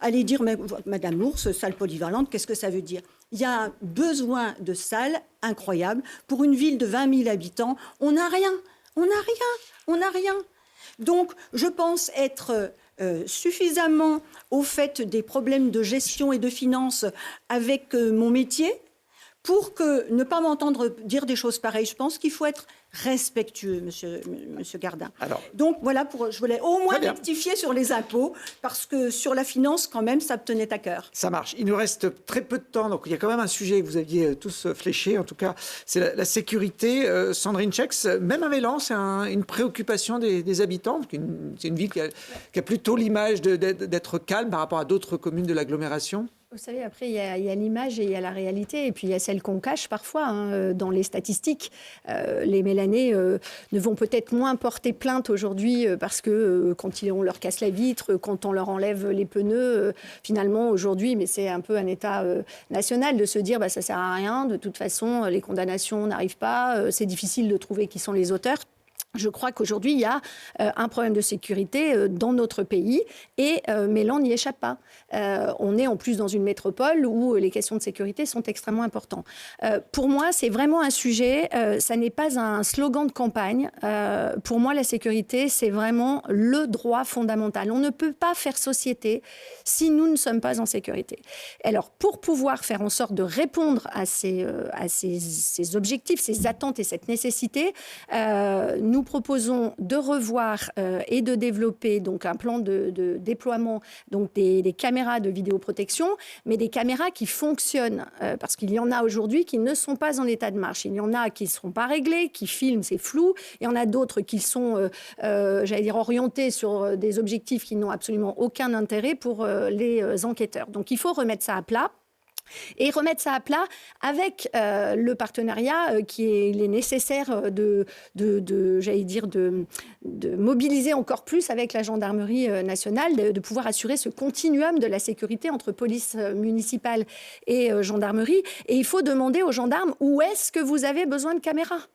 Allez dire, Madame L'Ours, salle polyvalente, qu'est-ce que ça veut dire? Il y a un besoin de salles incroyable. Pour une ville de 20 000 habitants, on n'a rien. On n'a rien. On n'a rien. Donc, je pense être suffisamment au fait des problèmes de gestion et de finances avec mon métier pour ne pas m'entendre dire des choses pareilles. Je pense qu'il faut être respectueux, monsieur Gardin. Alors, donc voilà, je voulais au moins rectifier sur les impôts, parce que sur la finance, quand même, ça me tenait à cœur. Ça marche. Il nous reste très peu de temps, donc il y a quand même un sujet que vous aviez tous fléché, en tout cas, c'est la sécurité. Sandrine Chex, même à Mélan, c'est une préoccupation des habitants. C'est une ville qui a plutôt l'image d'être calme par rapport à d'autres communes de l'agglomération. Vous savez, après, il y a l'image et il y a la réalité, et puis il y a celle qu'on cache parfois dans les statistiques. Les Mélanais ne vont peut-être moins porter plainte aujourd'hui parce que quand on leur casse la vitre, quand on leur enlève les pneus, finalement, aujourd'hui, mais c'est un peu un état national de se dire ça ne sert à rien, de toute façon, les condamnations n'arrivent pas, c'est difficile de trouver qui sont les auteurs. Je crois qu'aujourd'hui, il y a un problème de sécurité dans notre pays et Mélan n'y échappe pas. On est en plus dans une métropole où les questions de sécurité sont extrêmement importantes. Pour moi, c'est vraiment un sujet, ça n'est pas un slogan de campagne. Pour moi, la sécurité, c'est vraiment le droit fondamental. On ne peut pas faire société si nous ne sommes pas en sécurité. Alors, pour pouvoir faire en sorte de répondre à ces objectifs, ces attentes et cette nécessité, nous proposons de revoir et de développer donc un plan de déploiement donc des caméras de vidéoprotection, mais des caméras qui fonctionnent, parce qu'il y en a aujourd'hui qui ne sont pas en état de marche. Il y en a qui ne seront pas réglés, qui filment, c'est flou. Il y en a d'autres qui sont, orientés sur des objectifs qui n'ont absolument aucun intérêt pour les enquêteurs. Donc il faut remettre ça à plat. Et remettre ça à plat avec le partenariat il est nécessaire de mobiliser encore plus avec la gendarmerie nationale, de pouvoir assurer ce continuum de la sécurité entre police municipale et gendarmerie. Et il faut demander aux gendarmes où est-ce que vous avez besoin de caméras.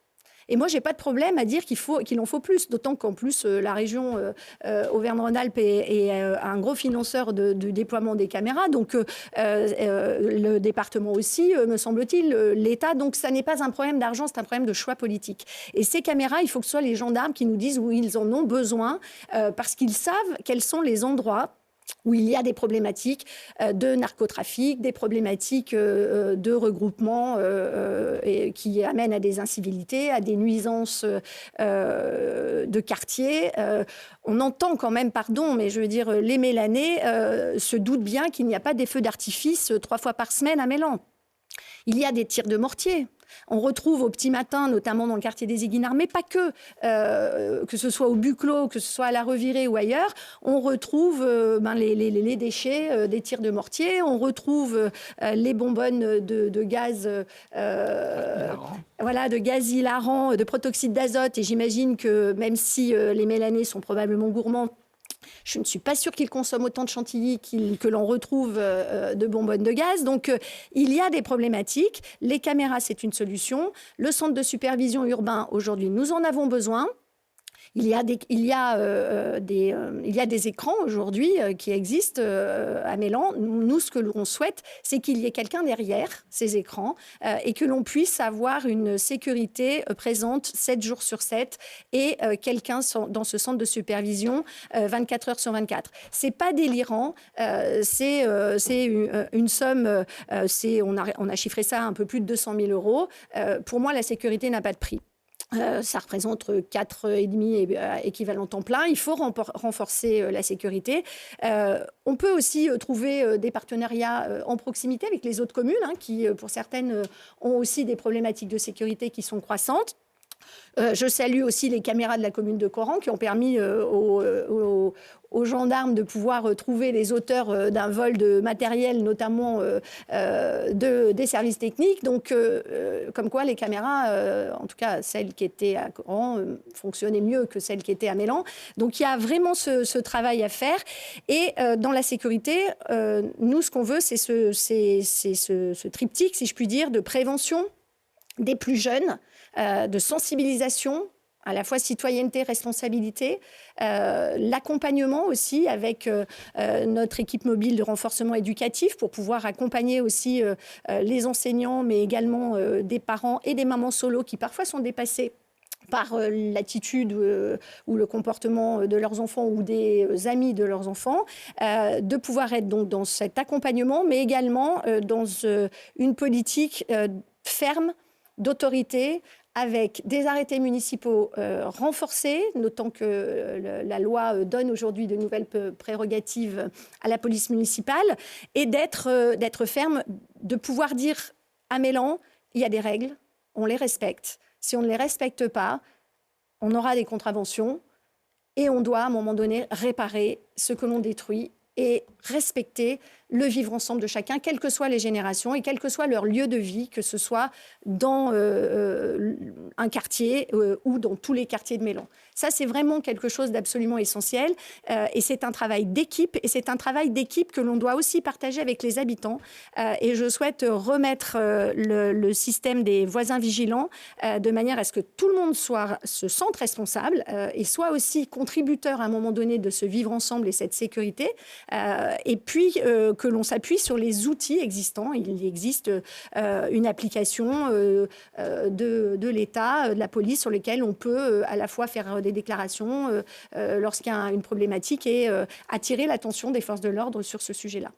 Et moi, je n'ai pas de problème à dire qu'il en faut plus, d'autant qu'en plus, la région Auvergne-Rhône-Alpes est un gros financeur du déploiement des caméras, donc le département aussi, me semble-t-il, l'État. Donc, ça n'est pas un problème d'argent, c'est un problème de choix politique. Et ces caméras, il faut que ce soit les gendarmes qui nous disent où ils en ont besoin, parce qu'ils savent quels sont les endroits où il y a des problématiques de narcotrafic, des problématiques de regroupement qui amènent à des incivilités, à des nuisances de quartier. On entend quand même, mais je veux dire, les Mélanais se doutent bien qu'il n'y a pas des feux d'artifice 3 fois par semaine à Mélan. Il y a des tirs de mortier. On retrouve au petit matin, notamment dans le quartier des Yguines Armées, pas que ce soit au Buclos, que ce soit à la Revirée ou ailleurs, on retrouve les déchets des tirs de mortier, on retrouve les bonbonnes de gaz, de gaz hilarant, de protoxyde d'azote. Et j'imagine que même si les Mélanais sont probablement gourmands, je ne suis pas sûre qu'ils consomment autant de chantilly que l'on retrouve de bonbonnes de gaz. Donc, il y a des problématiques. Les caméras, c'est une solution. Le centre de supervision urbain, aujourd'hui, nous en avons besoin. Il y a des écrans aujourd'hui qui existent à Mélan. Nous, ce que l'on souhaite, c'est qu'il y ait quelqu'un derrière ces écrans et que l'on puisse avoir une sécurité présente 7 jours sur 7 et quelqu'un dans ce centre de supervision 24 heures sur 24. C'est pas délirant. C'est une somme. On a chiffré ça à un peu plus de 200 000 euros. Pour moi, la sécurité n'a pas de prix. Ça représente 4,5 équivalent temps plein. Il faut renforcer la sécurité. On peut aussi trouver des partenariats en proximité avec les autres communes, qui, pour certaines, ont aussi des problématiques de sécurité qui sont croissantes. Je salue aussi les caméras de la commune de Coran qui ont permis aux gendarmes de pouvoir trouver les auteurs d'un vol de matériel, notamment des services techniques. Donc, comme quoi les caméras, en tout cas celles qui étaient à Coran, fonctionnaient mieux que celles qui étaient à Mélan. Donc, il y a vraiment ce travail à faire. Et dans la sécurité, nous, ce qu'on veut, c'est ce triptyque, si je puis dire, de prévention des plus jeunes, de sensibilisation, à la fois citoyenneté, responsabilité, l'accompagnement aussi avec notre équipe mobile de renforcement éducatif pour pouvoir accompagner aussi les enseignants, mais également des parents et des mamans solo qui parfois sont dépassés par l'attitude ou le comportement de leurs enfants ou des amis de leurs enfants, de pouvoir être donc dans cet accompagnement, mais également dans une politique ferme d'autorité, avec des arrêtés municipaux renforcés, notant que la loi donne aujourd'hui de nouvelles prérogatives à la police municipale, et d'être ferme, de pouvoir dire à Mélan, il y a des règles, on les respecte. Si on ne les respecte pas, on aura des contraventions et on doit à un moment donné réparer ce que l'on détruit et respecter le vivre ensemble de chacun, quelles que soient les générations et quel que soit leur lieu de vie, que ce soit dans un quartier ou dans tous les quartiers de Mélan. Ça, c'est vraiment quelque chose d'absolument essentiel et c'est un travail d'équipe et c'est un travail d'équipe que l'on doit aussi partager avec les habitants et je souhaite remettre le système des voisins vigilants de manière à ce que tout le monde se sente responsable et soit aussi contributeur à un moment donné de ce vivre ensemble et cette sécurité et puis que l'on s'appuie sur les outils existants. Il existe une application de l'État, de la police, sur lesquelles on peut à la fois faire des déclarations lorsqu'il y a une problématique et attirer l'attention des forces de l'ordre sur ce sujet-là.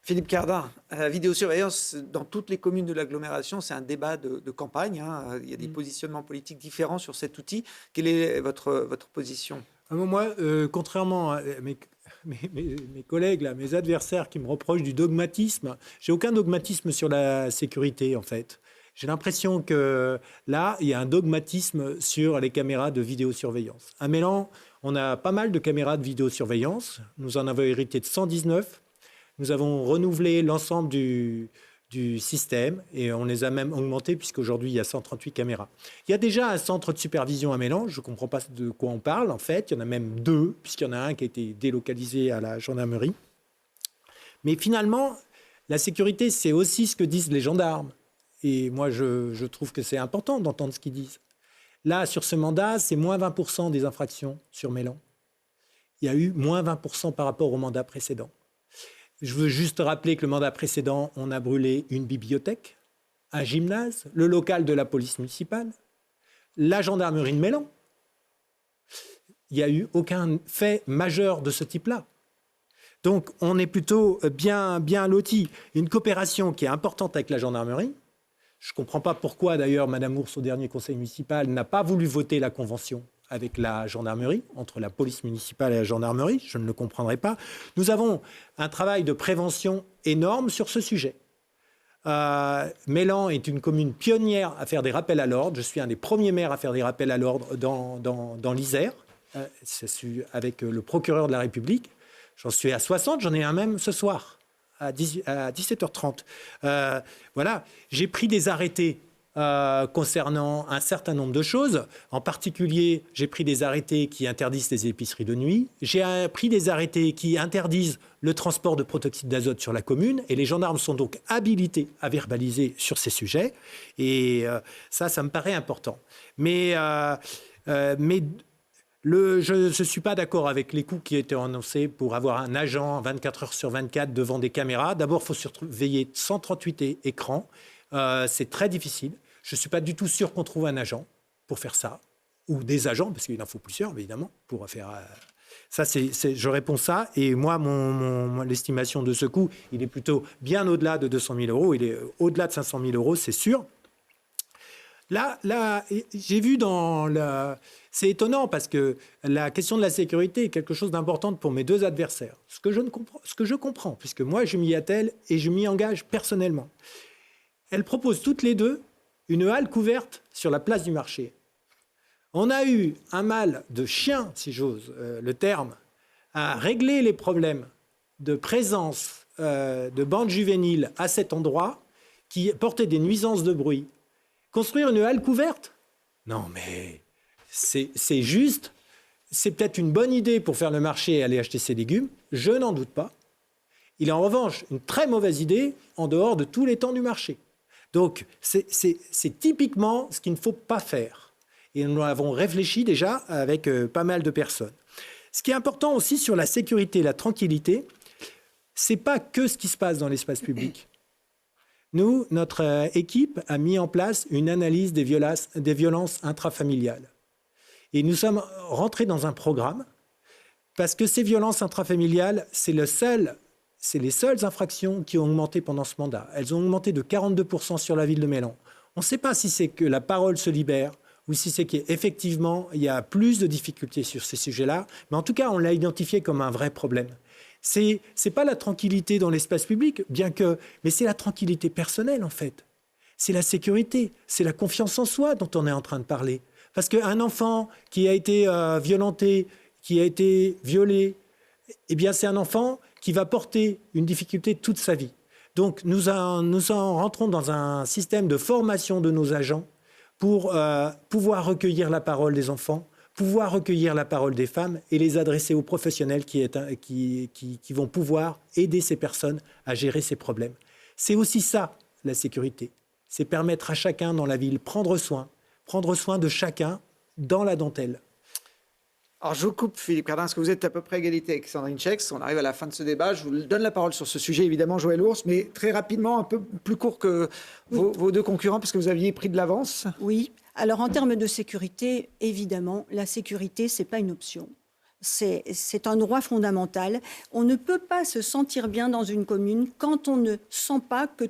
Philippe Cardin, vidéosurveillance dans toutes les communes de l'agglomération, c'est un débat de campagne. Hein. Il y a des positionnements politiques différents sur cet outil. Quelle est votre position ? Moi, contrairement à mes collègues, là, mes adversaires qui me reprochent du dogmatisme, j'ai aucun dogmatisme sur la sécurité, en fait. J'ai l'impression que là, il y a un dogmatisme sur les caméras de vidéosurveillance. À Mélan, on a pas mal de caméras de vidéosurveillance. Nous en avons hérité de 119. Nous avons renouvelé l'ensemble du système et on les a même augmentés puisqu'aujourd'hui, il y a 138 caméras. Il y a déjà un centre de supervision à Mélan. Je ne comprends pas de quoi on parle, en fait. Il y en a même 2, puisqu'il y en a un qui a été délocalisé à la gendarmerie. Mais finalement, la sécurité, c'est aussi ce que disent les gendarmes. Et moi, je trouve que c'est important d'entendre ce qu'ils disent. Là, sur ce mandat, c'est moins 20% des infractions sur Mélan. Il y a eu moins 20% par rapport au mandat précédent. Je veux juste rappeler que le mandat précédent, on a brûlé une bibliothèque, un gymnase, le local de la police municipale, la gendarmerie de Mélan. Il n'y a eu aucun fait majeur de ce type-là. Donc, on est plutôt bien lotis. Une coopération qui est importante avec la gendarmerie. Je ne comprends pas pourquoi, d'ailleurs, Mme Ours, au dernier conseil municipal, n'a pas voulu voter la convention avec la gendarmerie, entre la police municipale et la gendarmerie. Je ne le comprendrai pas. Nous avons un travail de prévention énorme sur ce sujet. Mélan est une commune pionnière à faire des rappels à l'ordre. Je suis un des premiers maires à faire des rappels à l'ordre dans l'Isère, avec le procureur de la République. J'en suis à 60, j'en ai un même ce soir, à 17h30. Voilà, j'ai pris des arrêtés concernant un certain nombre de choses. En particulier, j'ai pris des arrêtés qui interdisent les épiceries de nuit. J'ai pris des arrêtés qui interdisent le transport de protoxyde d'azote sur la commune. Et les gendarmes sont donc habilités à verbaliser sur ces sujets. Et ça me paraît important. Mais je ne suis pas d'accord avec les coûts qui étaient annoncés pour avoir un agent 24 heures sur 24 devant des caméras. D'abord, il faut surveiller 138 écrans. C'est très difficile. Je ne suis pas du tout sûr qu'on trouve un agent pour faire ça, ou des agents, parce qu'il en faut plusieurs, évidemment, pour faire... Ça, je réponds ça. Et moi, l'estimation de ce coût, il est plutôt bien au-delà de 200 000 euros. Il est au-delà de 500 000 euros, c'est sûr. Là, j'ai vu c'est étonnant parce que la question de la sécurité est quelque chose d'important pour mes deux adversaires. Ce que je comprends, puisque moi, je m'y attelle et je m'y engage personnellement. Elles proposent toutes les deux une halle couverte sur la place du marché. On a eu un mal de chien, si j'ose le terme, à régler les problèmes de présence de bandes juvéniles à cet endroit qui portaient des nuisances de bruit. Construire une halle couverte? Non, mais c'est juste. C'est peut-être une bonne idée pour faire le marché et aller acheter ses légumes. Je n'en doute pas. Il est en revanche une très mauvaise idée en dehors de tous les temps du marché. Donc, c'est typiquement ce qu'il ne faut pas faire. Et nous l'avons réfléchi déjà avec pas mal de personnes. Ce qui est important aussi sur la sécurité et la tranquillité, ce n'est pas que ce qui se passe dans l'espace public. Nous, notre équipe a mis en place une analyse des violences intrafamiliales. Et nous sommes rentrés dans un programme parce que ces violences intrafamiliales, c'est les seules infractions qui ont augmenté pendant ce mandat. Elles ont augmenté de 42% sur la ville de Mélan. On ne sait pas si c'est que la parole se libère ou si c'est qu'effectivement, il y a plus de difficultés sur ces sujets-là. Mais en tout cas, on l'a identifié comme un vrai problème. C'est pas la tranquillité dans l'espace public, mais c'est la tranquillité personnelle, en fait. C'est la sécurité, c'est la confiance en soi dont on est en train de parler. Parce qu'un enfant qui a été violenté, qui a été violé, eh bien, c'est un enfant qui va porter une difficulté toute sa vie. Donc, nous en rentrons dans un système de formation de nos agents pour pouvoir recueillir la parole des enfants, pouvoir recueillir la parole des femmes et les adresser aux professionnels qui vont pouvoir aider ces personnes à gérer ces problèmes. C'est aussi ça, la sécurité. C'est permettre à chacun dans la ville prendre soin de chacun dans la dentelle. Alors, je vous coupe, Philippe Cardin, parce que vous êtes à peu près à égalité avec Sandrine Chaix. On arrive à la fin de ce débat. Je vous donne la parole sur ce sujet, évidemment, Joël Ours, mais très rapidement, un peu plus court que vos deux concurrents, parce que vous aviez pris de l'avance. Oui. Alors, en termes de sécurité, évidemment, la sécurité, ce n'est pas une option. C'est un droit fondamental. On ne peut pas se sentir bien dans une commune quand on ne sent pas que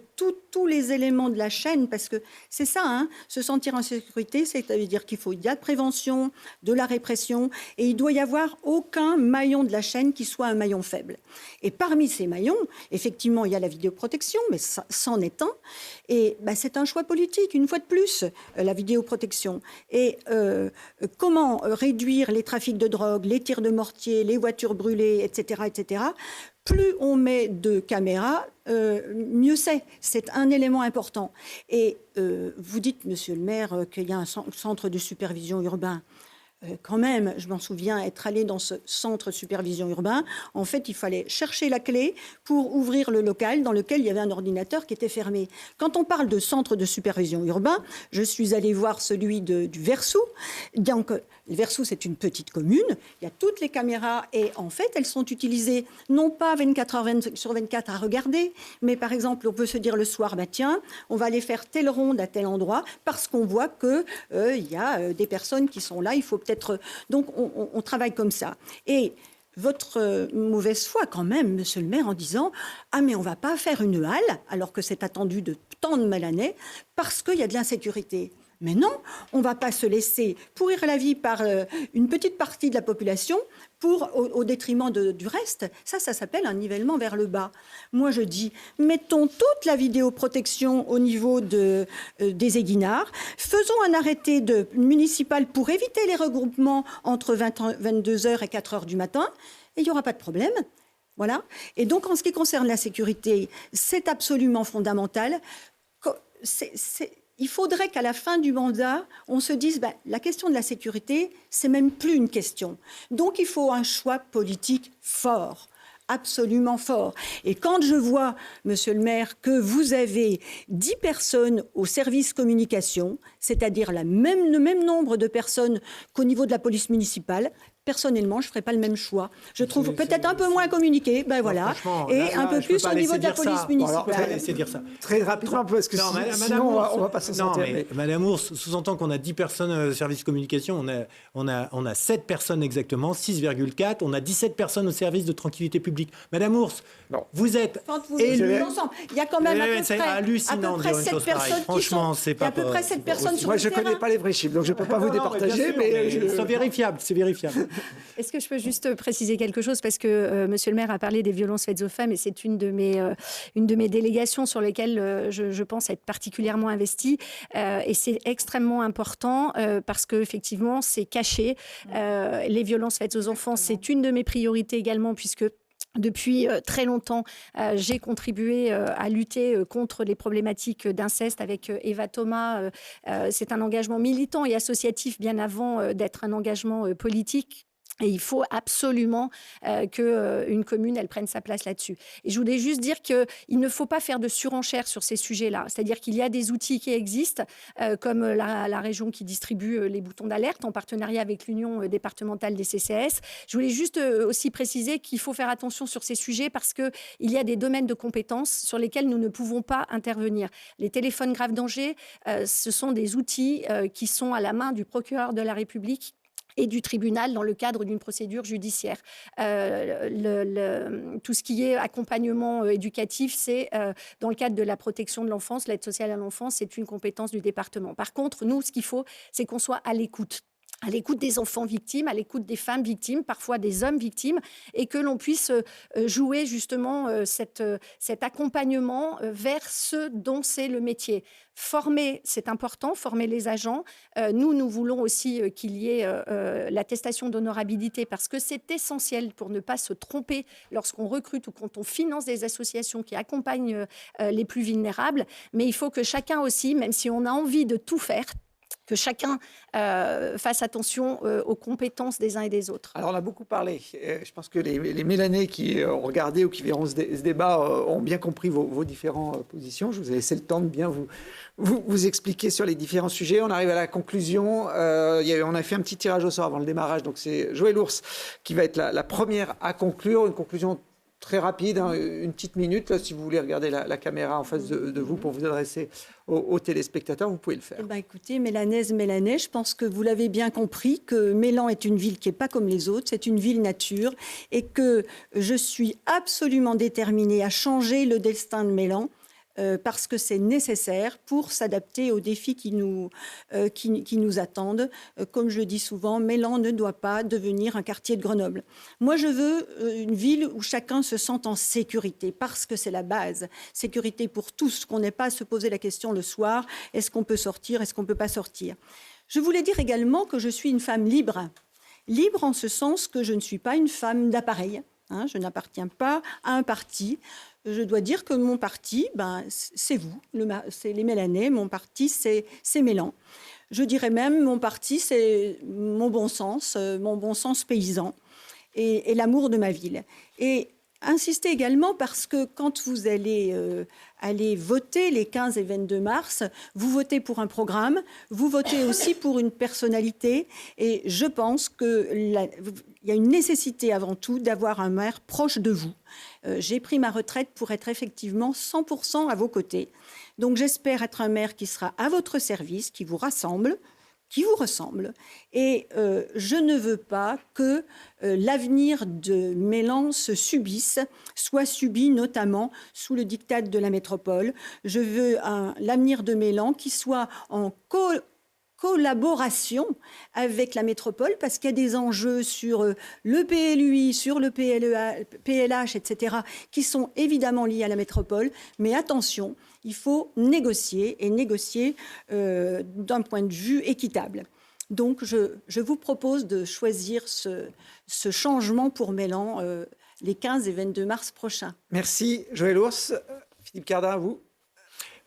tous les éléments de la chaîne, parce que c'est ça, hein, se sentir en sécurité, c'est-à-dire qu'il y a de prévention, de la répression, et il doit y avoir aucun maillon de la chaîne qui soit un maillon faible. Et parmi ces maillons, effectivement, il y a la vidéoprotection, mais ça, c'en est un. Et c'est un choix politique, une fois de plus, la vidéoprotection. Et comment réduire les trafics de drogue, les tirs de mortier, les voitures brûlées, etc., etc. Plus on met de caméras, mieux c'est. C'est un élément important. Et vous dites, monsieur le maire, qu'il y a un centre de supervision urbain. Quand même, je m'en souviens être allé dans ce centre de supervision urbain. En fait, il fallait chercher la clé pour ouvrir le local dans lequel il y avait un ordinateur qui était fermé. Quand on parle de centre de supervision urbain, je suis allée voir celui du Versou. Donc, le Versou, c'est une petite commune. Il y a toutes les caméras et en fait, elles sont utilisées non pas 24 heures sur 24 à regarder, mais par exemple, on peut se dire le soir, tiens, on va aller faire telle ronde à tel endroit parce qu'on voit qu'il y a des personnes qui sont là. Il faut peut-être... Donc, on travaille comme ça. Et votre mauvaise foi quand même, monsieur le maire, en disant « Ah, mais on ne va pas faire une halle, alors que c'est attendu de tant de années, parce qu'il y a de l'insécurité ». Mais non, on ne va pas se laisser pourrir la vie par une petite partie de la population au détriment du reste. Ça s'appelle un nivellement vers le bas. Moi, je dis, mettons toute la vidéoprotection au niveau des Éguinards. Faisons un arrêté municipal pour éviter les regroupements entre 22h et 4h du matin. Et il n'y aura pas de problème. Voilà. Et donc, en ce qui concerne la sécurité, c'est absolument fondamental. Il faudrait qu'à la fin du mandat, on se dise la question de la sécurité, c'est même plus une question. Donc, il faut un choix politique fort, absolument fort. Et quand je vois, monsieur le maire, que vous avez 10 personnes au service communication, c'est-à-dire le même nombre de personnes qu'au niveau de la police municipale, personnellement, je ne ferais pas le même choix. Je trouve peut-être un peu moins communiqué, voilà, et un peu plus au niveau de la police municipale. C'est dire ça. Très rapidement, parce que sinon, on ne va pas s'en sortir. Mais Madame Ours sous-entend qu'on a 10 personnes au service communication. On a 7 personnes exactement, 6,4. On a 17 personnes au service de tranquillité publique. Madame Ours, vous êtes élue. Ensemble, il y a quand même à peu près 7 personnes franchement, c'est pas... à peu près 7 personnes sur le terrain. Moi, je ne connais pas les vrais chiffres, donc je ne peux pas vous départager. Mais c'est vérifiable, c'est vérifiable. Est-ce que je peux juste préciser quelque chose parce que Monsieur le maire a parlé des violences faites aux femmes et c'est une de mes délégations sur lesquelles je pense être particulièrement investie et c'est extrêmement important parce que effectivement c'est caché. Les violences faites aux enfants, c'est une de mes priorités également puisque depuis très longtemps, j'ai contribué à lutter contre les problématiques d'inceste avec Eva Thomas. C'est un engagement militant et associatif bien avant d'être un engagement politique. Et il faut absolument qu'une commune, elle prenne sa place là-dessus. Et je voulais juste dire qu'il ne faut pas faire de surenchère sur ces sujets-là. C'est-à-dire qu'il y a des outils qui existent, comme la région qui distribue les boutons d'alerte en partenariat avec l'Union départementale des CCAS. Je voulais juste aussi préciser qu'il faut faire attention sur ces sujets parce qu'il y a des domaines de compétences sur lesquels nous ne pouvons pas intervenir. Les téléphones grave danger, ce sont des outils qui sont à la main du procureur de la République et du tribunal dans le cadre d'une procédure judiciaire. Tout ce qui est accompagnement éducatif, c'est dans le cadre de la protection de l'enfance, l'aide sociale à l'enfance, c'est une compétence du département. Par contre, nous, ce qu'il faut, c'est qu'on soit à l'écoute des enfants victimes, à l'écoute des femmes victimes, parfois des hommes victimes, et que l'on puisse jouer justement cet accompagnement vers ceux dont c'est le métier. Former, c'est important, former les agents. Nous voulons aussi qu'il y ait l'attestation d'honorabilité parce que c'est essentiel pour ne pas se tromper lorsqu'on recrute ou quand on finance des associations qui accompagnent les plus vulnérables. Mais il faut que chacun aussi, même si on a envie de tout faire, que chacun fasse attention aux compétences des uns et des autres. Alors, on a beaucoup parlé. Je pense que les Mélanais qui ont regardé ou qui verront ce débat ont bien compris vos différentes positions. Je vous ai laissé le temps de bien vous expliquer sur les différents sujets. On arrive à la conclusion. On a fait un petit tirage au sort avant le démarrage. Donc, c'est Joëlle Ours qui va être la première à conclure. Une conclusion très rapide, une petite minute. Là, si vous voulez regarder la caméra en face de vous pour vous adresser aux téléspectateurs, vous pouvez le faire. Écoutez, Mélanais, je pense que vous l'avez bien compris, que Mélan est une ville qui n'est pas comme les autres, c'est une ville nature, et que je suis absolument déterminée à changer le destin de Mélan. Parce que c'est nécessaire pour s'adapter aux défis qui nous attendent. Comme je le dis souvent, Mélan ne doit pas devenir un quartier de Grenoble. Moi, je veux une ville où chacun se sente en sécurité, parce que c'est la base. Sécurité pour tous, qu'on n'ait pas à se poser la question le soir, est-ce qu'on peut sortir, est-ce qu'on ne peut pas sortir. Je voulais dire également que je suis une femme libre. Libre en ce sens que je ne suis pas une femme d'appareil. Je n'appartiens pas à un parti. Je dois dire que mon parti, c'est vous, c'est les Mélanais. Mon parti, c'est Mélan. Je dirais même, mon parti, c'est mon bon sens paysan et l'amour de ma ville. Et insister également parce que quand vous allez voter les 15 et 22 mars, vous votez pour un programme, vous votez aussi pour une personnalité. Et je pense qu'il y a une nécessité avant tout d'avoir un maire proche de vous. J'ai pris ma retraite pour être effectivement 100% à vos côtés. Donc j'espère être un maire qui sera à votre service, qui vous rassemble, qui vous ressemble. Et je ne veux pas que l'avenir de Mélan se subisse, soit subi notamment sous le diktat de la métropole. Je veux l'avenir de Mélan qui soit en collaboration avec la métropole, parce qu'il y a des enjeux sur le PLUI, sur le PLH, etc., qui sont évidemment liés à la métropole. Mais attention, il faut négocier, et négocier d'un point de vue équitable. Donc, je vous propose de choisir ce changement pour Mélan les 15 et 22 mars prochains. Merci, Joëlle Ours. Philippe Cardin, à vous.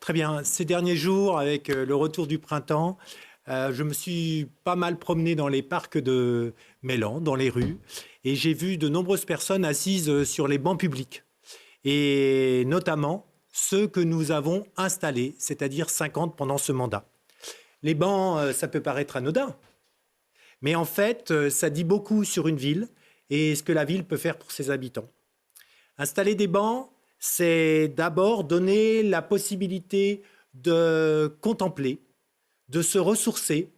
Très bien. Ces derniers jours, avec le retour du printemps, je me suis pas mal promené dans les parcs de Mélan, dans les rues, et j'ai vu de nombreuses personnes assises sur les bancs publics, et notamment ceux que nous avons installés, c'est-à-dire 50 pendant ce mandat. Les bancs, ça peut paraître anodin, mais en fait, ça dit beaucoup sur une ville et ce que la ville peut faire pour ses habitants. Installer des bancs, c'est d'abord donner la possibilité de contempler, de se ressourcer,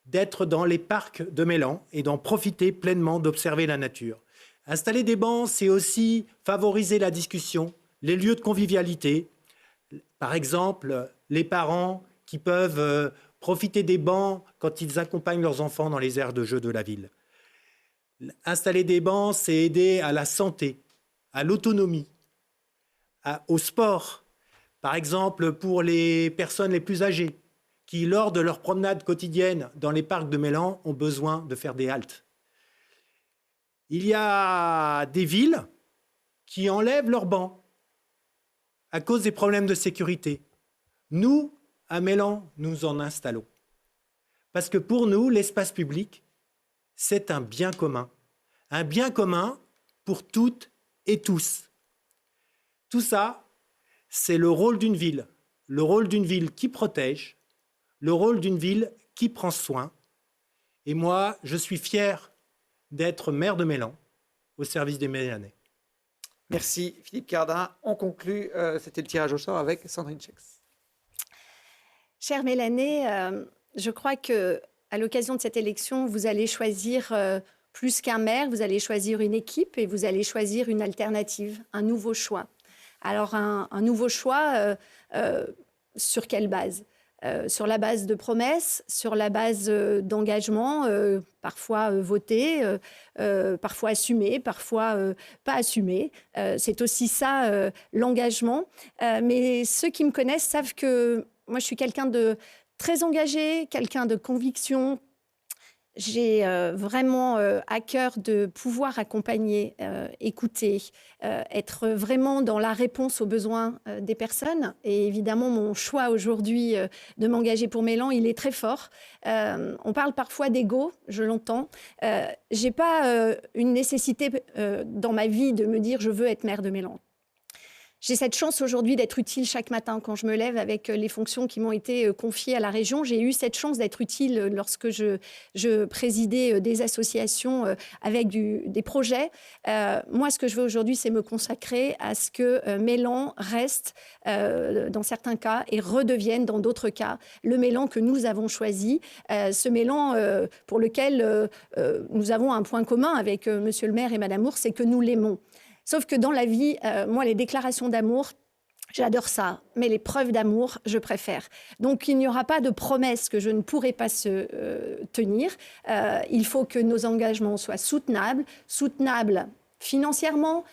d'être dans les parcs de Mélan et d'en profiter pleinement, d'observer la nature. Installer des bancs, c'est aussi favoriser la discussion, les lieux de convivialité. Par exemple, les parents qui peuvent profiter des bancs quand ils accompagnent leurs enfants dans les aires de jeu de la ville. Installer des bancs, c'est aider à la santé, à l'autonomie, au sport. Par exemple, pour les personnes les plus âgées, qui, lors de leur promenade quotidienne dans les parcs de Mélan, ont besoin de faire des haltes. Il y a des villes qui enlèvent leurs bancs à cause des problèmes de sécurité. Nous, à Mélan, nous en installons. Parce que pour nous, l'espace public, c'est un bien commun pour toutes et tous. Tout ça, c'est le rôle d'une ville qui protège, le rôle d'une ville qui prend soin. Et moi, je suis fier d'être maire de Mélan, au service des Mélanais. Merci Philippe Cardin. On conclut, c'était le tirage au sort avec Sandrine Chex. Chère Mélanais, je crois qu'à l'occasion de cette élection, vous allez choisir plus qu'un maire, vous allez choisir une équipe et vous allez choisir une alternative, un nouveau choix. Alors un nouveau choix, sur quelle base ? Sur la base de promesses, sur la base d'engagement, parfois votés, parfois assumés, parfois pas assumés. C'est aussi ça, l'engagement. Mais ceux qui me connaissent savent que moi, je suis quelqu'un de très engagé, quelqu'un de conviction. J'ai vraiment à cœur de pouvoir accompagner, écouter, être vraiment dans la réponse aux besoins des personnes. Et évidemment, mon choix aujourd'hui de m'engager pour Mélan, il est très fort. On parle parfois d'ego, je l'entends. Je n'ai pas une nécessité dans ma vie de me dire « je veux être maire de Mélan ». J'ai cette chance aujourd'hui d'être utile chaque matin quand je me lève avec les fonctions qui m'ont été confiées à la région. J'ai eu cette chance d'être utile lorsque je présidais des associations avec des projets. Moi, ce que je veux aujourd'hui, c'est me consacrer à ce que Mélan reste, dans certains cas, et redevienne, dans d'autres cas, le Mélan que nous avons choisi. Ce Mélan pour lequel nous avons un point commun avec monsieur le maire et madame Moore, c'est que nous l'aimons. Sauf que dans la vie, moi, les déclarations d'amour, j'adore ça, mais les preuves d'amour, je préfère. Donc, il n'y aura pas de promesses que je ne pourrai pas tenir. Il faut que nos engagements soient soutenables financièrement,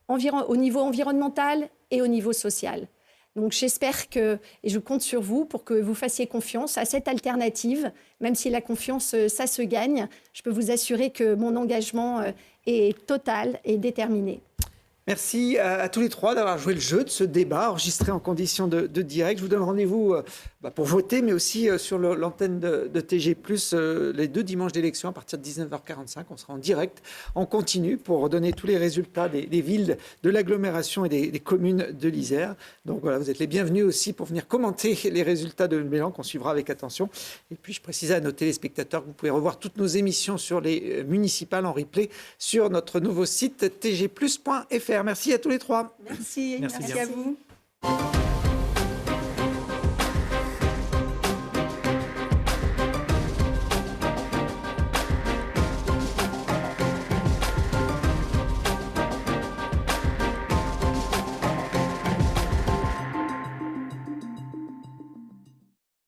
au niveau environnemental et au niveau social. Donc, j'espère et je compte sur vous pour que vous fassiez confiance à cette alternative. Même si la confiance, ça se gagne, je peux vous assurer que mon engagement est total et déterminé. Merci à tous les trois d'avoir joué le jeu de ce débat enregistré en conditions de direct. Je vous donne rendez-vous pour voter, mais aussi sur l'antenne de TG+, les 2 dimanches d'élection à partir de 19h45. On sera en direct, en continu, pour donner tous les résultats des villes de l'agglomération et des communes de l'Isère. Donc voilà, vous êtes les bienvenus aussi pour venir commenter les résultats de Mélan qu'on suivra avec attention. Et puis je précisais à nos téléspectateurs que vous pouvez revoir toutes nos émissions sur les municipales en replay sur notre nouveau site tgplus.fr. Merci à tous les trois. Merci à vous.